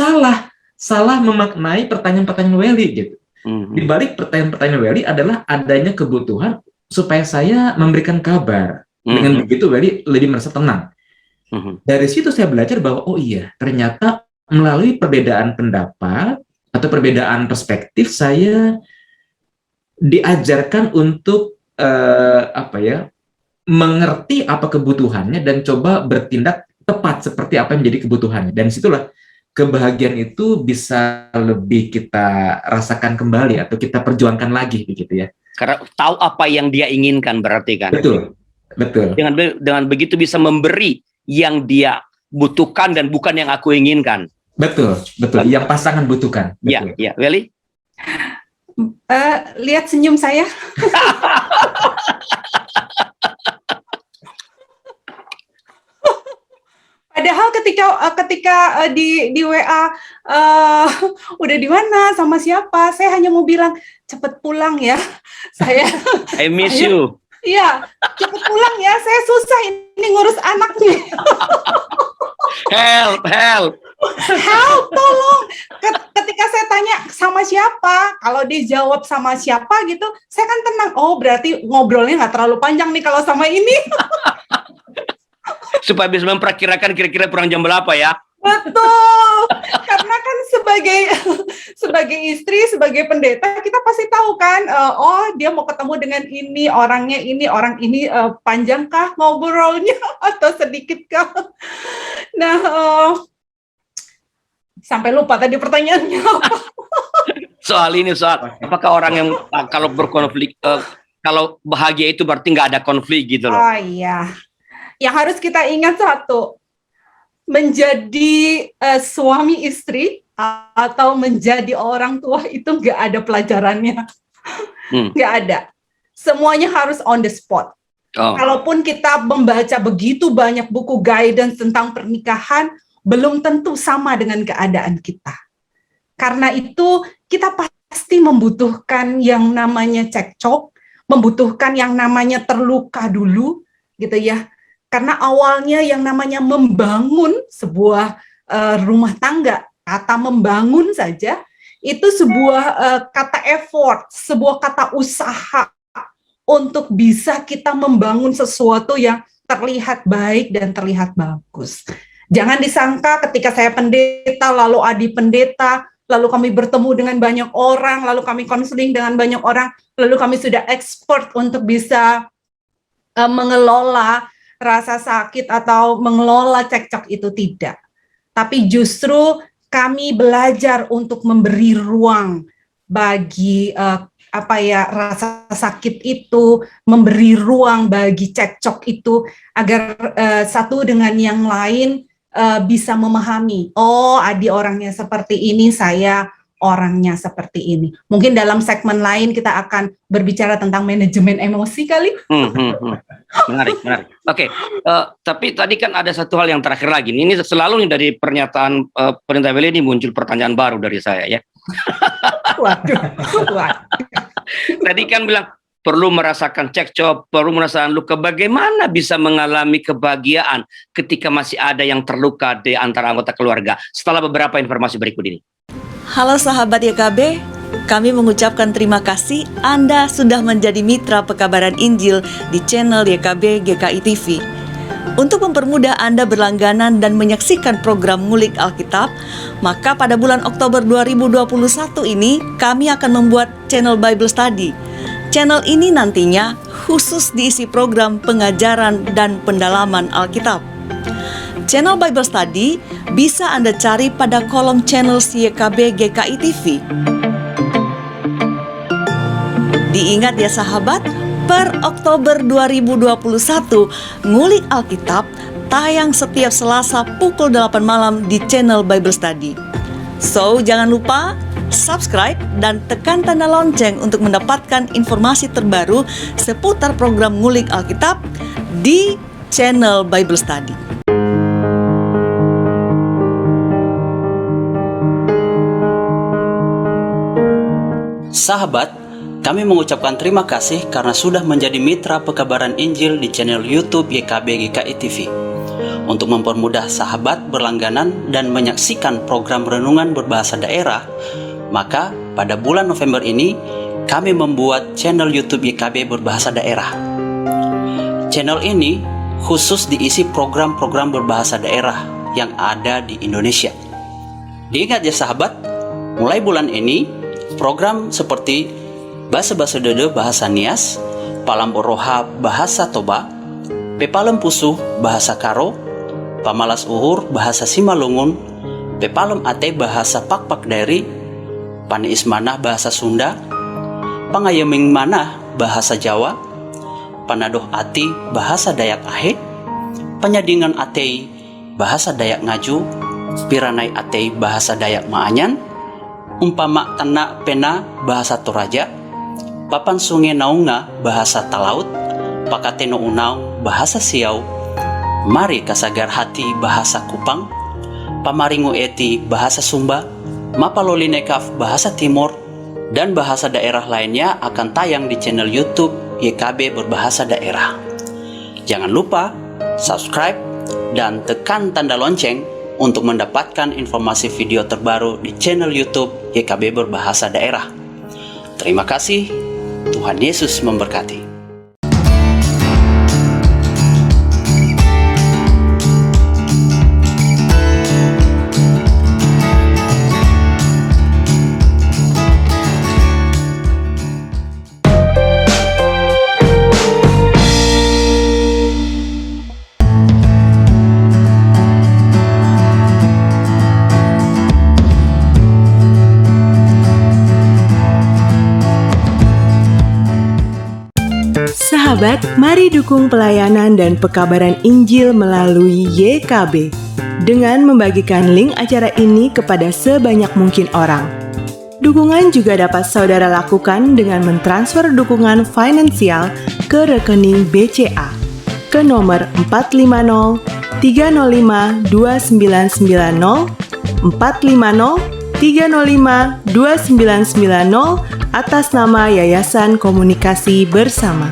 salah memaknai pertanyaan-pertanyaan Welly gitu. Di balik pertanyaan-pertanyaan Welly adalah adanya kebutuhan supaya saya memberikan kabar. Dengan begitu Welly lebih merasa tenang. Dari situ saya belajar bahwa oh iya, ternyata melalui perbedaan pendapat atau perbedaan perspektif saya diajarkan untuk mengerti apa kebutuhannya dan coba bertindak tepat seperti apa yang menjadi kebutuhannya. Dan situlah kebahagiaan itu bisa lebih kita rasakan kembali atau kita perjuangkan lagi begitu ya. Karena tahu apa yang dia inginkan berarti kan. Betul. Dengan begitu bisa memberi yang dia butuhkan dan bukan yang aku inginkan. Betul. Yang pasangan butuhkan. Betul. Ya, Welly. Lihat senyum saya. Padahal ketika di WA udah di mana sama siapa, saya hanya mau bilang cepet pulang ya. Saya I miss you. Iya, cepet pulang ya. Saya susah ini ngurus anaknya. Help, tolong. Ketika saya tanya sama siapa, kalau dia jawab sama siapa gitu, saya kan tenang. Oh, berarti ngobrolnya nggak terlalu panjang nih kalau sama ini. Supaya bisa memperkirakan kira-kira kurang jam berapa ya. Betul, karena kan sebagai istri, sebagai pendeta, kita pasti tahu kan, oh dia mau ketemu dengan ini, orang ini panjangkah ngobrolnya atau sedikitkah? Nah, sampai lupa tadi pertanyaannya apa. Soal apakah orang yang kalau berkonflik, kalau bahagia itu berarti nggak ada konflik gitu loh. Oh iya, yang harus kita ingat satu, menjadi suami istri atau menjadi orang tua itu nggak ada pelajarannya, nggak ada. Semuanya harus on the spot. Kalaupun kita membaca begitu banyak buku guidance tentang pernikahan, belum tentu sama dengan keadaan kita. Karena itu kita pasti membutuhkan yang namanya cekcok, membutuhkan yang namanya terluka dulu, gitu ya. Karena awalnya yang namanya membangun sebuah rumah tangga, kata membangun saja, itu sebuah kata effort, sebuah kata usaha untuk bisa kita membangun sesuatu yang terlihat baik dan terlihat bagus. Jangan disangka ketika saya pendeta, lalu Adi pendeta, lalu kami bertemu dengan banyak orang, lalu kami konseling dengan banyak orang, lalu kami sudah expert untuk bisa mengelola rasa sakit atau mengelola cekcok, itu tidak. Tapi justru kami belajar untuk memberi ruang bagi rasa sakit itu, memberi ruang bagi cekcok itu agar satu dengan yang lain bisa memahami. Oh, Adi orangnya seperti ini, saya orangnya seperti ini. Mungkin dalam segmen lain kita akan berbicara tentang manajemen emosi kali. Menarik. Oke, tapi tadi kan ada satu hal yang terakhir lagi. Ini selalu nih dari pernyataan Pendeta Willy ini muncul pertanyaan baru dari saya ya. Waduh. Tadi kan bilang perlu merasakan cekcok, perlu merasakan luka. Bagaimana bisa mengalami kebahagiaan ketika masih ada yang terluka di antara anggota keluarga? Setelah beberapa informasi berikut ini. Halo sahabat YKB, kami mengucapkan terima kasih Anda sudah menjadi mitra pekabaran Injil di channel YKB GKI TV. Untuk mempermudah Anda berlangganan dan menyaksikan program Ngulik Alkitab, maka pada bulan Oktober 2021 ini kami akan membuat channel Bible Study. Channel ini nantinya khusus diisi program pengajaran dan pendalaman Alkitab. Channel Bible Study bisa Anda cari pada kolom channel YKB GKI TV. Diingat ya sahabat, per Oktober 2021, Ngulik Alkitab tayang setiap Selasa pukul 8 malam di channel Bible Study. So, jangan lupa subscribe dan tekan tanda lonceng untuk mendapatkan informasi terbaru seputar program Ngulik Alkitab di channel Bible Study. Sahabat, kami mengucapkan terima kasih karena sudah menjadi mitra pekabaran Injil di channel YouTube YKB GKI TV. Untuk mempermudah sahabat berlangganan dan menyaksikan program renungan berbahasa daerah, maka pada bulan November ini kami membuat channel YouTube YKB berbahasa daerah. Channel ini khusus diisi program-program berbahasa daerah yang ada di Indonesia. Diingat ya sahabat, mulai bulan ini program seperti Basa-Basa Dede bahasa Nias, Palamboroha bahasa Toba, Pepalem Pusuh bahasa Karo, Pamalas Uhur bahasa Simalungun, Pepalem Ate bahasa Pakpak Dairi, Paneis Manah bahasa Sunda, Pangayeming Manah bahasa Jawa, Panadoh Ati bahasa Dayak Ahe, Penyadingan Atei bahasa Dayak Ngaju, Piranai Atei bahasa Dayak Maanyan, Umpama Tana Pena bahasa Toraja, Papan Sungai Naunga bahasa Talaut, Pakateno Unau bahasa Siau, Mari Kasagar Hati bahasa Kupang, Pamaringo Eti bahasa Sumba, Mapalolinekaf bahasa Timur, dan bahasa daerah lainnya akan tayang di channel YouTube YKB berbahasa daerah. Jangan lupa subscribe dan tekan tanda lonceng untuk mendapatkan informasi video terbaru di channel YouTube YKB berbahasa daerah. Terima kasih, Tuhan Yesus memberkati. Sahabat, mari dukung pelayanan dan pekabaran Injil melalui YKB dengan membagikan link acara ini kepada sebanyak mungkin orang. Dukungan juga dapat saudara lakukan dengan mentransfer dukungan finansial ke rekening BCA ke nomor 450 305 2990 450 305 2990 atas nama Yayasan Komunikasi Bersama.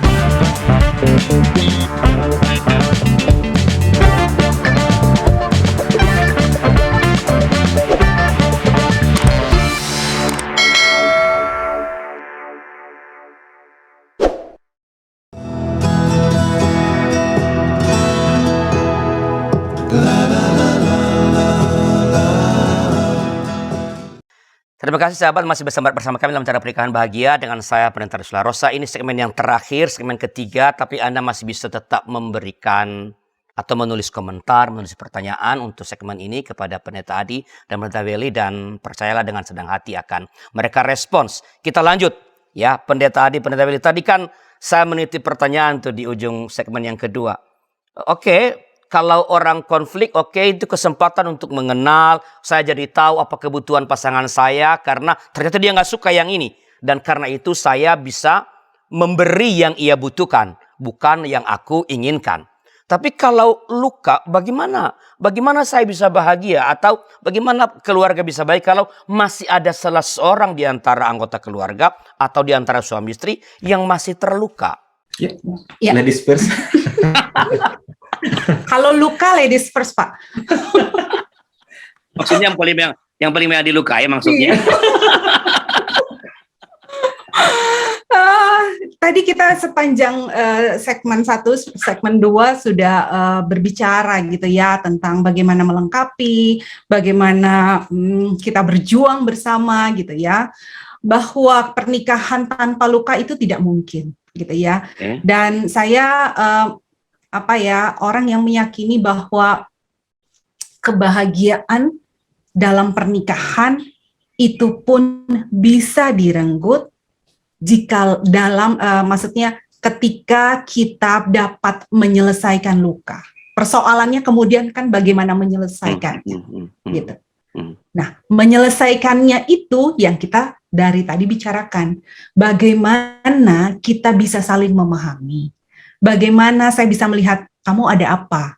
Terima kasih sahabat, masih bersama kami dalam Acara Pernikahan Bahagia dengan saya Pendeta Rusla Rosa. Ini segmen yang terakhir, segmen ketiga, tapi Anda masih bisa tetap memberikan atau menulis komentar, menulis pertanyaan untuk segmen ini kepada Pendeta Adi dan Pendeta Weli, dan percayalah dengan senang hati akan mereka respons. Kita lanjut ya, Pendeta Adi, Pendeta Weli. Tadi kan saya menitip pertanyaan tuh di ujung segmen yang kedua. Oke. Kalau orang konflik, itu kesempatan untuk mengenal. Saya jadi tahu apa kebutuhan pasangan saya karena ternyata dia nggak suka yang ini. Dan karena itu saya bisa memberi yang ia butuhkan, bukan yang aku inginkan. Tapi kalau luka, bagaimana? Bagaimana saya bisa bahagia? Atau bagaimana keluarga bisa baik kalau masih ada salah seorang di antara anggota keluarga atau di antara suami istri yang masih terluka? Ya. Ladies first. Kalau luka, ladies first, Pak. Maksudnya yang paling banyak dilukai maksudnya. Tadi kita sepanjang segmen 1, segmen 2 sudah berbicara gitu ya tentang bagaimana melengkapi, bagaimana kita berjuang bersama gitu ya, bahwa pernikahan tanpa luka itu tidak mungkin gitu ya. Dan saya orang yang meyakini bahwa kebahagiaan dalam pernikahan itu pun bisa direnggut jika maksudnya ketika kita dapat menyelesaikan luka. Persoalannya kemudian kan bagaimana menyelesaikan gitu. Nah, menyelesaikannya itu yang kita dari tadi bicarakan. Bagaimana kita bisa saling memahami. Bagaimana saya bisa melihat kamu ada apa?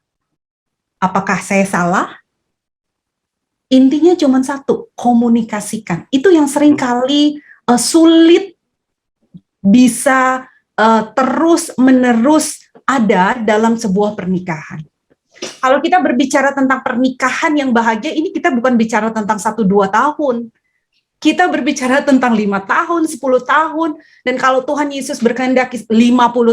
Apakah saya salah? Intinya cuma satu, komunikasikan. Itu yang seringkali sulit bisa terus-menerus ada dalam sebuah pernikahan. Kalau kita berbicara tentang pernikahan yang bahagia, ini kita bukan bicara tentang 1-2 tahun. Kita berbicara tentang 5 tahun, 10 tahun, dan kalau Tuhan Yesus berkehendak 50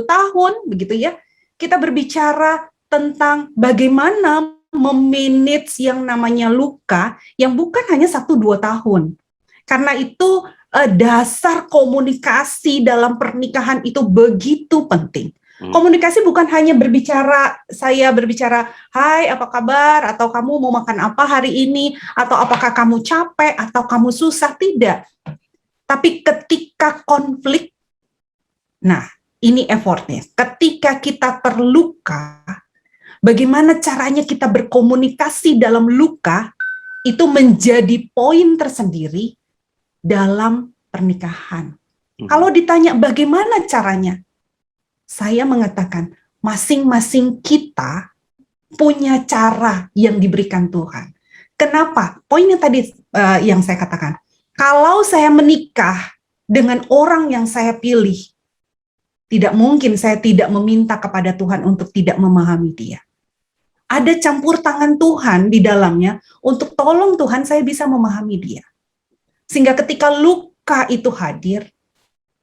tahun, begitu ya, kita berbicara tentang bagaimana memanage yang namanya luka, yang bukan hanya 1-2 tahun. Karena itu dasar komunikasi dalam pernikahan itu begitu penting. Komunikasi bukan hanya saya berbicara, hai apa kabar, atau kamu mau makan apa hari ini, atau apakah kamu capek, atau kamu susah, tidak. Tapi ketika konflik, nah ini effortnya, ketika kita terluka, bagaimana caranya kita berkomunikasi dalam luka, itu menjadi poin tersendiri dalam pernikahan. Kalau ditanya bagaimana caranya, saya mengatakan masing-masing kita punya cara yang diberikan Tuhan. Kenapa? Poinnya tadi yang saya katakan, kalau saya menikah dengan orang yang saya pilih, tidak mungkin saya tidak meminta kepada Tuhan untuk tidak memahami dia. Ada campur tangan Tuhan di dalamnya untuk tolong Tuhan saya bisa memahami dia. Sehingga ketika luka itu hadir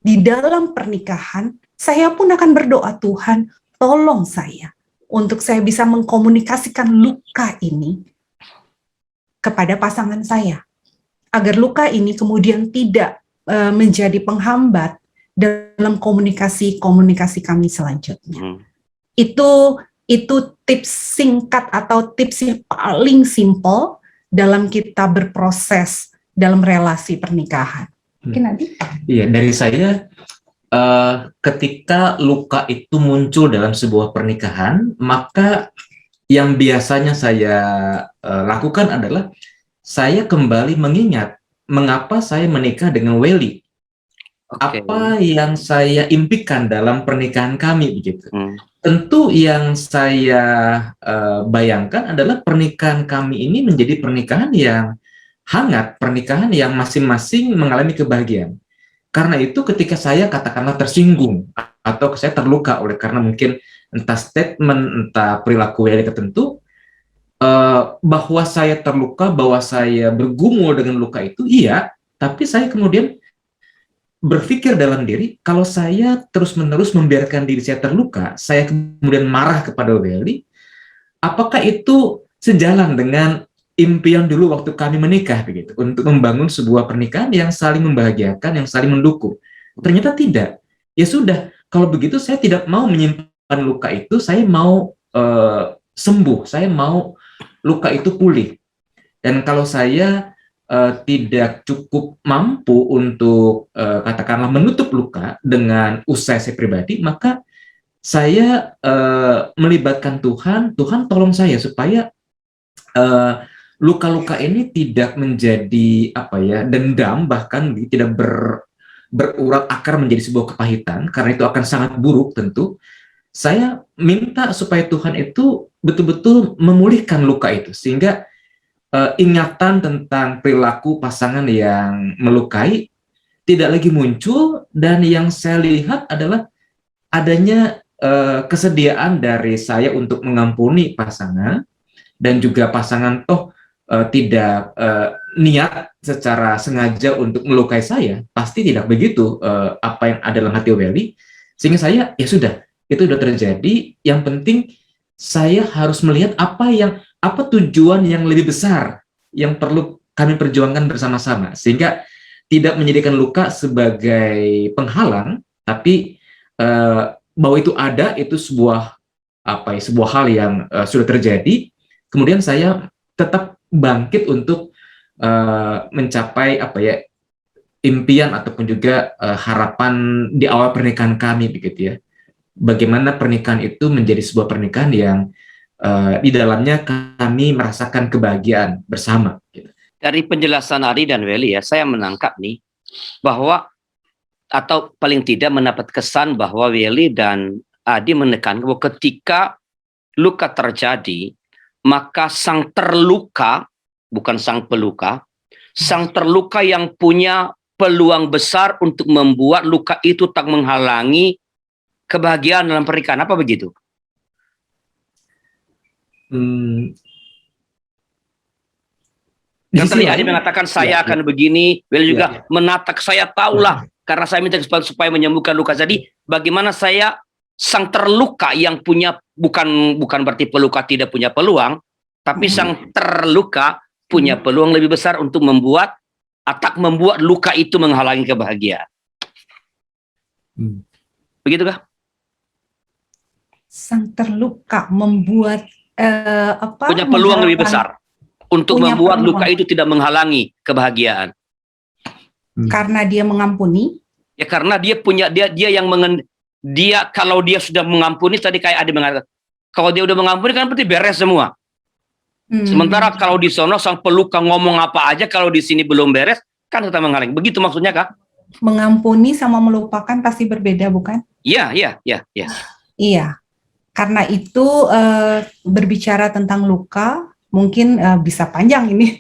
di dalam pernikahan, saya pun akan berdoa, Tuhan, tolong saya untuk saya bisa mengkomunikasikan luka ini kepada pasangan saya, agar luka ini kemudian tidak menjadi penghambat dalam komunikasi kami selanjutnya. Itu tips singkat atau tips yang paling simpel dalam kita berproses dalam relasi pernikahan. Mungkin nanti? Iya, dari saya ketika luka itu muncul dalam sebuah pernikahan, maka yang biasanya saya lakukan adalah saya kembali mengingat mengapa saya menikah dengan Welly. Oke. Apa yang saya impikan dalam pernikahan kami begitu. Tentu yang saya bayangkan adalah pernikahan kami ini menjadi pernikahan yang hangat, pernikahan yang masing-masing mengalami kebahagiaan. Karena itu ketika saya katakanlah tersinggung atau saya terluka oleh karena mungkin entah statement, entah perilaku yang tertentu, bahwa saya terluka, bahwa saya bergumul dengan luka itu, iya, tapi saya kemudian berpikir dalam diri, kalau saya terus-menerus membiarkan diri saya terluka, saya kemudian marah kepada Welly, apakah itu sejalan dengan impian dulu waktu kami menikah begitu, untuk membangun sebuah pernikahan yang saling membahagiakan, yang saling mendukung? Ternyata tidak. Ya sudah, kalau begitu saya tidak mau menyimpan luka itu, saya mau sembuh, saya mau luka itu pulih. Dan kalau saya tidak cukup mampu untuk katakanlah menutup luka dengan usaha saya pribadi, maka saya melibatkan Tuhan. Tuhan tolong saya supaya luka-luka ini tidak menjadi dendam, bahkan tidak berurat akar menjadi sebuah kepahitan, karena itu akan sangat buruk tentu. Saya minta supaya Tuhan itu betul-betul memulihkan luka itu, sehingga ingatan tentang perilaku pasangan yang melukai tidak lagi muncul, dan yang saya lihat adalah adanya kesediaan dari saya untuk mengampuni pasangan, dan juga pasangan tidak niat secara sengaja untuk melukai saya, pasti tidak begitu apa yang ada dalam hati Welly, sehingga saya, ya sudah, itu sudah terjadi, yang penting saya harus melihat apa tujuan yang lebih besar yang perlu kami perjuangkan bersama-sama, sehingga tidak menjadikan luka sebagai penghalang, tapi bahwa itu ada, itu sebuah hal yang sudah terjadi, kemudian saya tetap bangkit untuk mencapai impian ataupun juga harapan di awal pernikahan kami begitu ya. Bagaimana pernikahan itu menjadi sebuah pernikahan yang di dalamnya kami merasakan kebahagiaan bersama. Gitu. Dari penjelasan Ari dan Welly ya, saya menangkap nih bahwa, atau paling tidak mendapat kesan bahwa Welly dan Adi menekan bahwa ketika luka terjadi, maka sang terluka, bukan sang peluka, sang terluka yang punya peluang besar untuk membuat luka itu tak menghalangi kebahagiaan dalam pernikahan. Apa begitu? Yang tadi Adi mengatakan saya akan begini, Welly juga menatak saya tahulah, karena saya minta supaya menyembuhkan luka. Jadi bagaimana saya sang terluka yang punya, bukan berarti peluka tidak punya peluang, tapi sang terluka punya peluang lebih besar untuk membuat luka itu menghalangi kebahagiaan. Begitukah? Sang terluka membuat punya peluang lebih besar untuk membuat luka itu tidak menghalangi kebahagiaan. Karena dia mengampuni? Ya karena dia punya kalau dia sudah mengampuni, tadi kayak Adi mengatakan, kalau dia udah mengampuni kan berarti beres semua. Sementara kalau di sono sang peluka ngomong apa aja, kalau di sini belum beres kan tetap menghalangi. Begitu maksudnya Kak? Mengampuni sama melupakan pasti berbeda, bukan? Iya. Iya. Karena itu berbicara tentang luka, mungkin bisa panjang ini.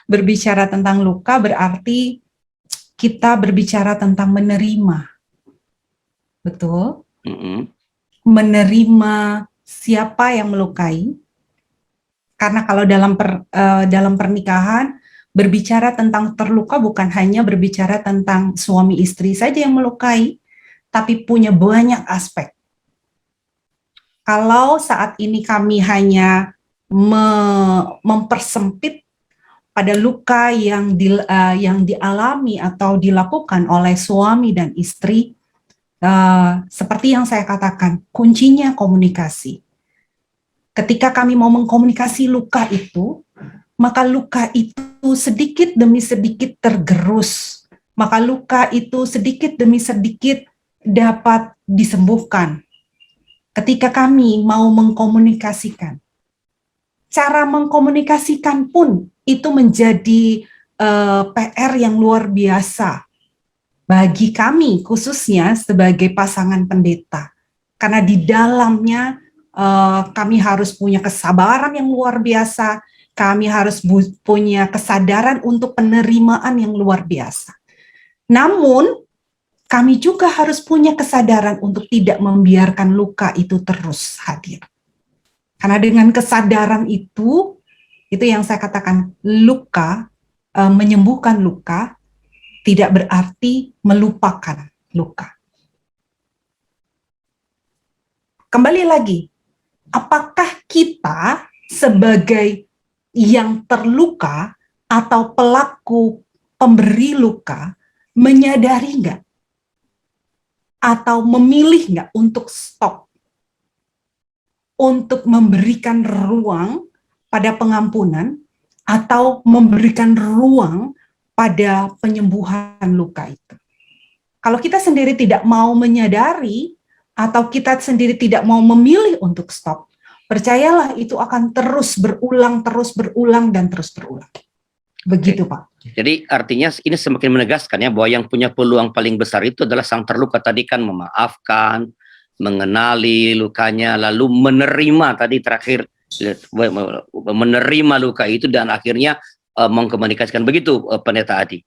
Berbicara tentang luka berarti kita berbicara tentang menerima. Betul? Menerima siapa yang melukai. Karena kalau dalam pernikahan, berbicara tentang terluka bukan hanya berbicara tentang suami istri saja yang melukai, tapi punya banyak aspek. Kalau saat ini kami hanya mempersempit pada luka yang dialami atau dilakukan oleh suami dan istri, seperti yang saya katakan, kuncinya komunikasi. Ketika kami mau mengkomunikasi luka itu, maka luka itu sedikit demi sedikit tergerus. Maka luka itu sedikit demi sedikit dapat disembuhkan ketika kami mau mengkomunikasikan. Cara mengkomunikasikan pun itu menjadi PR yang luar biasa bagi kami, khususnya sebagai pasangan pendeta. Karena di dalamnya kami harus punya kesabaran yang luar biasa, kami harus punya kesadaran untuk penerimaan yang luar biasa. Namun, kami juga harus punya kesadaran untuk tidak membiarkan luka itu terus hadir. Karena dengan kesadaran itu yang saya katakan, luka, menyembuhkan luka, tidak berarti melupakan luka. Kembali lagi, apakah kita sebagai yang terluka atau pelaku pemberi luka menyadari nggak? Atau memilih nggak untuk stop? Untuk memberikan ruang pada pengampunan atau memberikan ruang pada penyembuhan luka itu. Kalau kita sendiri tidak mau menyadari atau kita sendiri tidak mau memilih untuk stop, percayalah itu akan terus berulang, dan terus berulang. Begitu, Pak. Jadi artinya ini semakin menegaskan ya bahwa yang punya peluang paling besar itu adalah sang terluka tadi kan, memaafkan, mengenali lukanya, lalu menerima tadi terakhir, menerima luka itu dan akhirnya mengkomunikasikan. Begitu Pendeta Adi.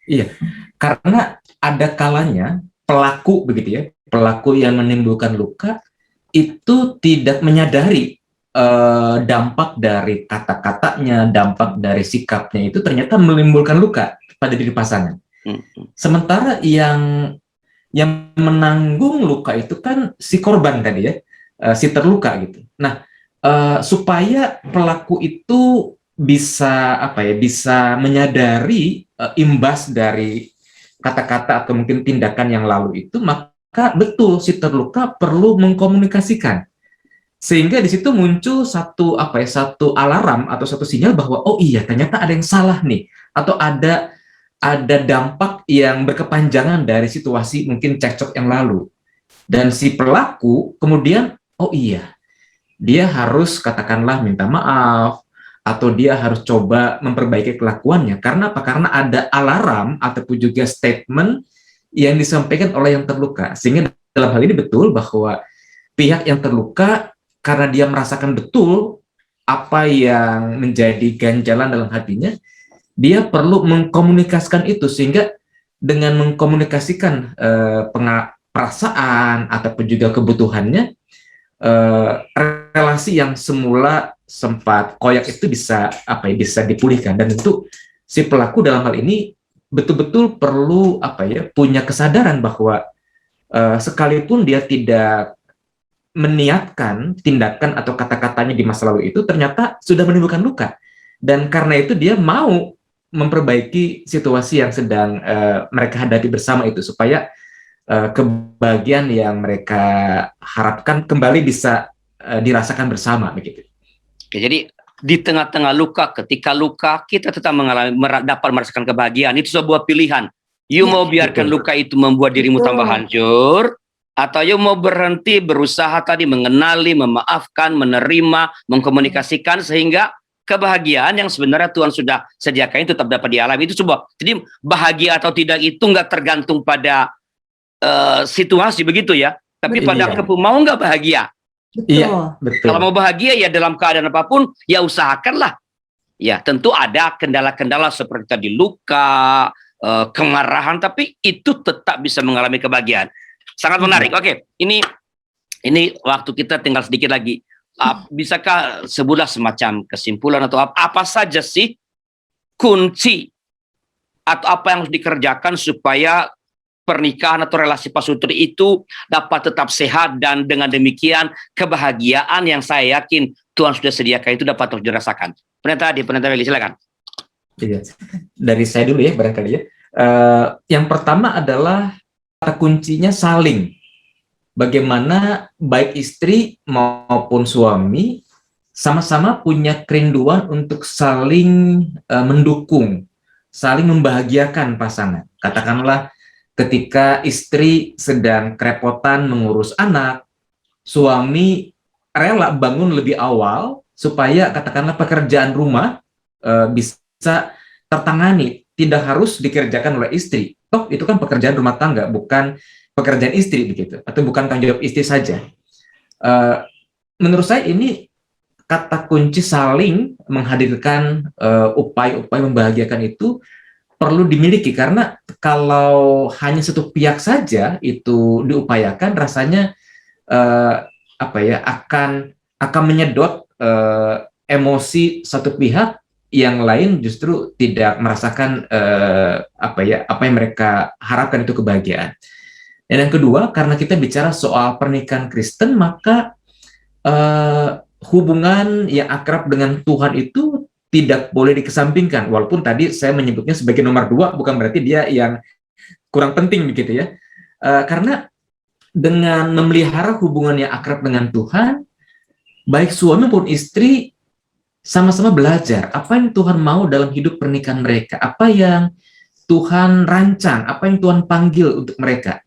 Iya, karena ada kalanya pelaku begitu ya, pelaku yang menimbulkan luka itu tidak menyadari dampak dari kata-katanya, dampak dari sikapnya itu ternyata menimbulkan luka pada diri pasangan. Sementara yang menanggung luka itu kan si korban tadi ya, si terluka gitu. Nah, supaya pelaku itu bisa bisa menyadari imbas dari kata-kata atau mungkin tindakan yang lalu itu, maka betul si terluka perlu mengkomunikasikan. Sehingga di situ muncul satu alarm atau satu sinyal bahwa oh iya ternyata ada yang salah nih, atau ada dampak yang berkepanjangan dari situasi mungkin cekcok yang lalu. Dan si pelaku kemudian, oh iya, dia harus katakanlah minta maaf, atau dia harus coba memperbaiki kelakuannya. Karena apa? Karena ada alarm ataupun juga statement yang disampaikan oleh yang terluka. Sehingga dalam hal ini betul bahwa pihak yang terluka, karena dia merasakan betul apa yang menjadi ganjalan dalam hatinya, dia perlu mengkomunikasikan itu, sehingga dengan mengkomunikasikan perasaan ataupun juga kebutuhannya, relasi yang semula sempat koyak itu bisa dipulihkan. Dan tentu si pelaku dalam hal ini betul-betul perlu punya kesadaran bahwa sekalipun dia tidak meniatkan tindakan atau kata-katanya di masa lalu itu ternyata sudah menimbulkan luka, dan karena itu dia mau memperbaiki situasi yang sedang mereka hadapi bersama itu, supaya kebahagiaan yang mereka harapkan kembali bisa dirasakan bersama begitu. Oke, jadi di tengah-tengah luka, ketika luka kita tetap dapat merasakan kebahagiaan. Itu sebuah pilihan. You mau biarkan luka itu membuat dirimu tambah hancur, atau you mau berhenti berusaha tadi mengenali, memaafkan, menerima, mengkomunikasikan sehingga kebahagiaan yang sebenarnya Tuhan sudah sediakan itu tetap dapat dialami. Itu sebuah, jadi bahagia atau tidak itu nggak tergantung pada situasi begitu ya, tapi pada mau nggak bahagia. Iya, betul. Kalau mau bahagia ya dalam keadaan apapun ya usahakanlah. Ya tentu ada kendala-kendala seperti tadi luka, kemarahan, tapi itu tetap bisa mengalami kebahagiaan. Sangat menarik. Oke, ini waktu kita tinggal sedikit lagi. Bisakah sebuah semacam kesimpulan atau apa saja sih kunci atau apa yang harus dikerjakan supaya pernikahan atau relasi pasutri itu dapat tetap sehat, dan dengan demikian kebahagiaan yang saya yakin Tuhan sudah sediakan itu dapat terus dirasakan. Pendeta Willy, silakan. Iya. Dari saya dulu ya barangkali ya. Yang pertama adalah kata kuncinya saling. Bagaimana baik istri maupun suami sama-sama punya kerinduan untuk saling mendukung, saling membahagiakan pasangan. Katakanlah ketika istri sedang kerepotan mengurus anak, suami rela bangun lebih awal supaya katakanlah pekerjaan rumah bisa tertangani, tidak harus dikerjakan oleh istri. Toh itu kan pekerjaan rumah tangga, bukan pekerjaan istri begitu, atau bukan tanggung jawab istri saja. Menurut saya ini kata kunci saling menghadirkan upaya-upaya membahagiakan itu perlu dimiliki, karena kalau hanya satu pihak saja itu diupayakan, rasanya akan menyedot emosi satu pihak, yang lain justru tidak merasakan apa yang mereka harapkan itu kebahagiaan. Dan yang kedua, karena kita bicara soal pernikahan Kristen, maka hubungan yang akrab dengan Tuhan itu tidak boleh dikesampingkan. Walaupun tadi saya menyebutnya sebagai nomor 2, bukan berarti dia yang kurang penting begitu ya. Karena dengan memelihara hubungan yang akrab dengan Tuhan, baik suami maupun istri sama-sama belajar apa yang Tuhan mau dalam hidup pernikahan mereka, apa yang Tuhan rancang, apa yang Tuhan panggil untuk mereka.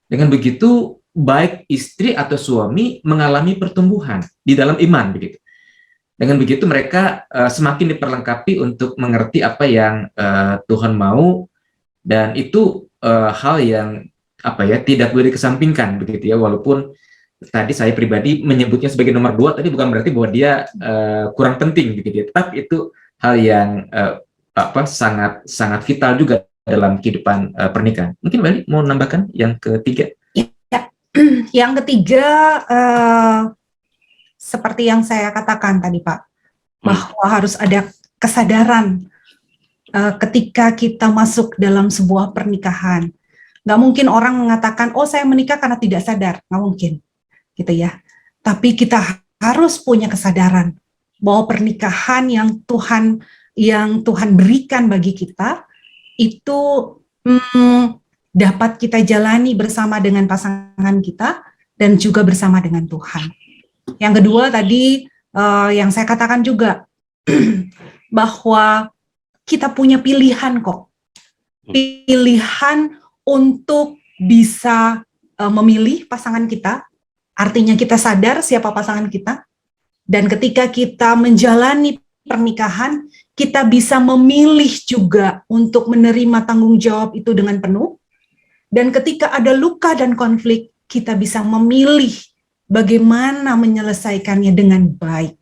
Dengan begitu, baik istri atau suami mengalami pertumbuhan di dalam iman begitu. Dengan begitu mereka semakin diperlengkapi untuk mengerti apa yang Tuhan mau, dan itu hal yang tidak boleh dikesampingkan begitu ya. Walaupun tadi saya pribadi menyebutnya sebagai nomor 2, tapi bukan berarti bahwa dia kurang penting begitu ya. Tetap itu hal yang sangat vital juga dalam kehidupan pernikahan. Mungkin Bali mau nambahkan yang ketiga? Ya. Yang ketiga, seperti yang saya katakan tadi Pak, bahwa harus ada kesadaran ketika kita masuk dalam sebuah pernikahan. Nggak mungkin orang mengatakan, oh saya menikah karena tidak sadar, nggak mungkin, gitu ya. Tapi kita harus punya kesadaran bahwa pernikahan yang Tuhan berikan bagi kita itu dapat kita jalani bersama dengan pasangan kita dan juga bersama dengan Tuhan. Yang kedua tadi yang saya katakan juga bahwa kita punya pilihan kok, pilihan untuk bisa memilih pasangan kita. Artinya kita sadar siapa pasangan kita, dan ketika kita menjalani pernikahan, kita bisa memilih juga untuk menerima tanggung jawab itu dengan penuh. Dan ketika ada luka dan konflik, kita bisa memilih bagaimana menyelesaikannya dengan baik.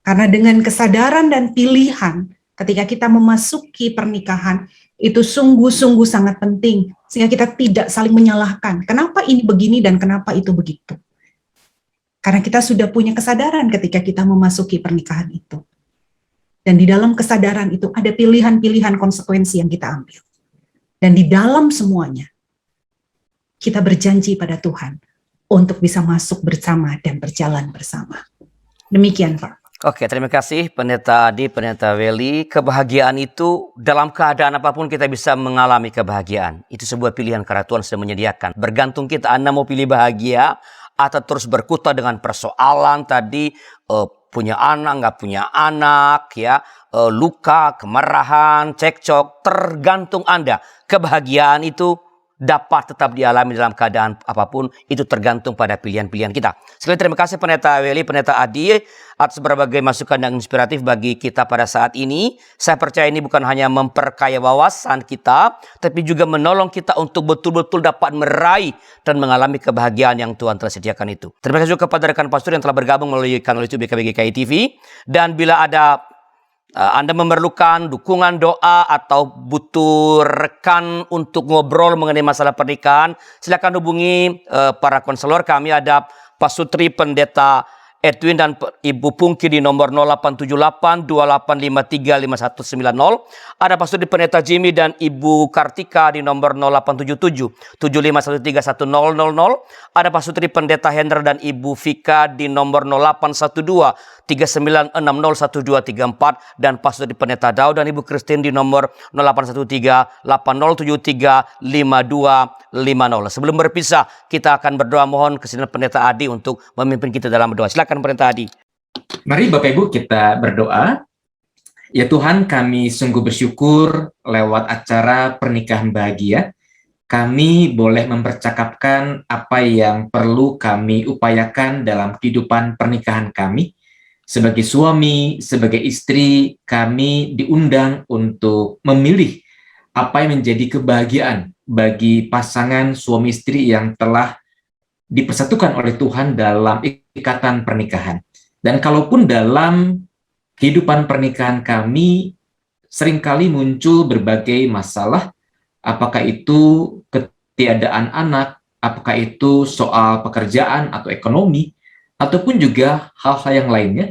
Karena dengan kesadaran dan pilihan, ketika kita memasuki pernikahan, itu sungguh-sungguh sangat penting, sehingga kita tidak saling menyalahkan. Kenapa ini begini dan kenapa itu begitu? Karena kita sudah punya kesadaran ketika kita memasuki pernikahan itu. Dan di dalam kesadaran itu ada pilihan-pilihan konsekuensi yang kita ambil. Dan di dalam semuanya, kita berjanji pada Tuhan untuk bisa masuk bersama dan berjalan bersama. Demikian, Pak. Oke, terima kasih Pendeta Adi, Pendeta Welly. Kebahagiaan itu dalam keadaan apapun kita bisa mengalami kebahagiaan. Itu sebuah pilihan karena Tuhan sudah menyediakan. Bergantung kita, Anda mau pilih bahagia atau terus berkutat dengan persoalan tadi, punya anak, nggak punya anak, ya, luka, kemarahan, cekcok, tergantung Anda. Kebahagiaan itu dapat tetap dialami dalam keadaan apapun, itu tergantung pada pilihan-pilihan kita. Sekali terima kasih Pendeta Welly, Pendeta Adi atas berbagai masukan yang inspiratif bagi kita pada saat ini. Saya percaya ini bukan hanya memperkaya wawasan kita, tapi juga menolong kita untuk betul-betul dapat meraih dan mengalami kebahagiaan yang Tuhan telah sediakan itu. Terima kasih juga kepada rekan pastor yang telah bergabung melalui kanal YouTube YKB GKI TV. Dan bila ada Anda memerlukan dukungan doa atau butuh rekan untuk ngobrol mengenai masalah pernikahan, silakan hubungi para konselor kami. Ada Pak Sutri, Pendeta Edwin, dan Ibu Pungki di nomor 0878 2853 5190. Ada Pak Sutri, Pendeta Jimmy, dan Ibu Kartika di nomor 0877 7513 1000. Ada Pak Sutri, Pendeta Hendra, dan Ibu Vika di nomor 0812 39601234, dan Pak Sutri Pendeta Daud dan Ibu Christine di nomor 0813 8073 5250. Sebelum berpisah, kita akan berdoa mohon kesediaan Pendeta Adi untuk memimpin kita dalam doa. Silakan Pendeta Adi. Mari Bapak Ibu kita berdoa. Ya Tuhan, kami sungguh bersyukur lewat acara pernikahan bahagia. kami boleh mempercakapkan apa yang perlu kami upayakan dalam kehidupan pernikahan kami. Sebagai suami, sebagai istri, kami diundang untuk memilih apa yang menjadi kebahagiaan bagi pasangan suami istri yang telah dipersatukan oleh Tuhan dalam ikatan pernikahan. Dan kalaupun dalam kehidupan pernikahan kami seringkali muncul berbagai masalah, apakah itu ketiadaan anak, apakah itu soal pekerjaan atau ekonomi, ataupun juga hal-hal yang lainnya,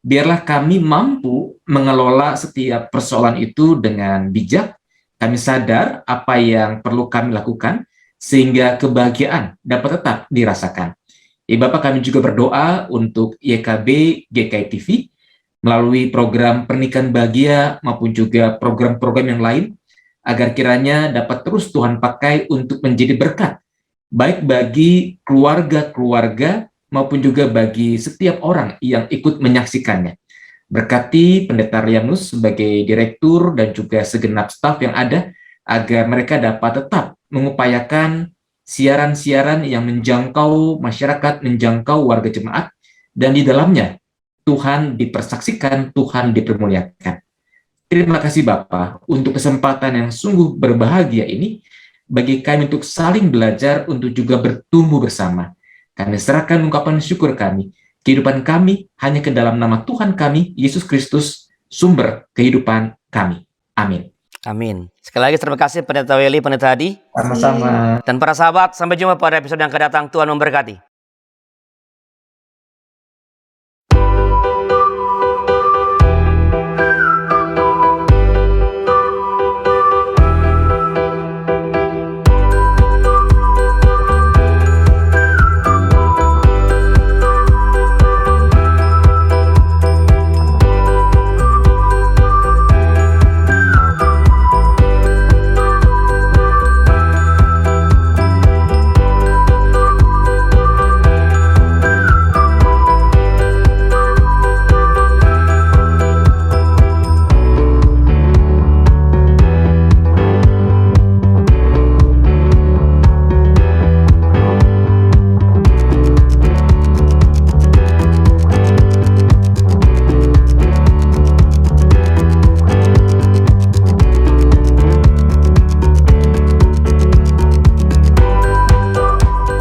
biarlah kami mampu mengelola setiap persoalan itu dengan bijak. Kami sadar apa yang perlu kami lakukan, sehingga kebahagiaan dapat tetap dirasakan. Bapak, kami juga berdoa untuk YKB GKI TV, melalui program Pernikahan Bahagia maupun juga program-program yang lain, agar kiranya dapat terus Tuhan pakai untuk menjadi berkat, baik bagi keluarga-keluarga maupun juga bagi setiap orang yang ikut menyaksikannya. Berkati Pendeta Rianus sebagai direktur dan juga segenap staf yang ada, agar mereka dapat tetap mengupayakan siaran-siaran yang menjangkau masyarakat, menjangkau warga jemaat, dan di dalamnya Tuhan dipersaksikan, Tuhan dipermuliakan. Terima kasih Bapa untuk kesempatan yang sungguh berbahagia ini bagi kami untuk saling belajar, untuk juga bertumbuh bersama. Kami serahkan ungkapan syukur kami, kehidupan kami hanya ke dalam nama Tuhan kami, Yesus Kristus, sumber kehidupan kami. Amin. Amin. Sekali lagi terima kasih Pendeta Welly, Pendeta Adi. Sama-sama. Dan para sahabat, sampai jumpa pada episode yang akan datang. Tuhan memberkati.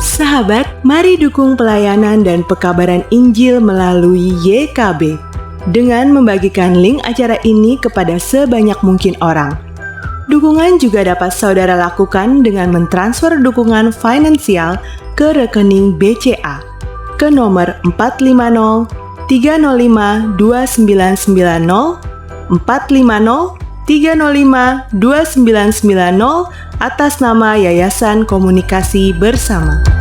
Sahabat, mari dukung pelayanan dan pekabaran Injil melalui YKB dengan membagikan link acara ini kepada sebanyak mungkin orang. Dukungan juga dapat saudara lakukan dengan mentransfer dukungan finansial ke rekening BCA ke nomor 450 305 2990 450 305 2990 atas nama Yayasan Komunikasi Bersama.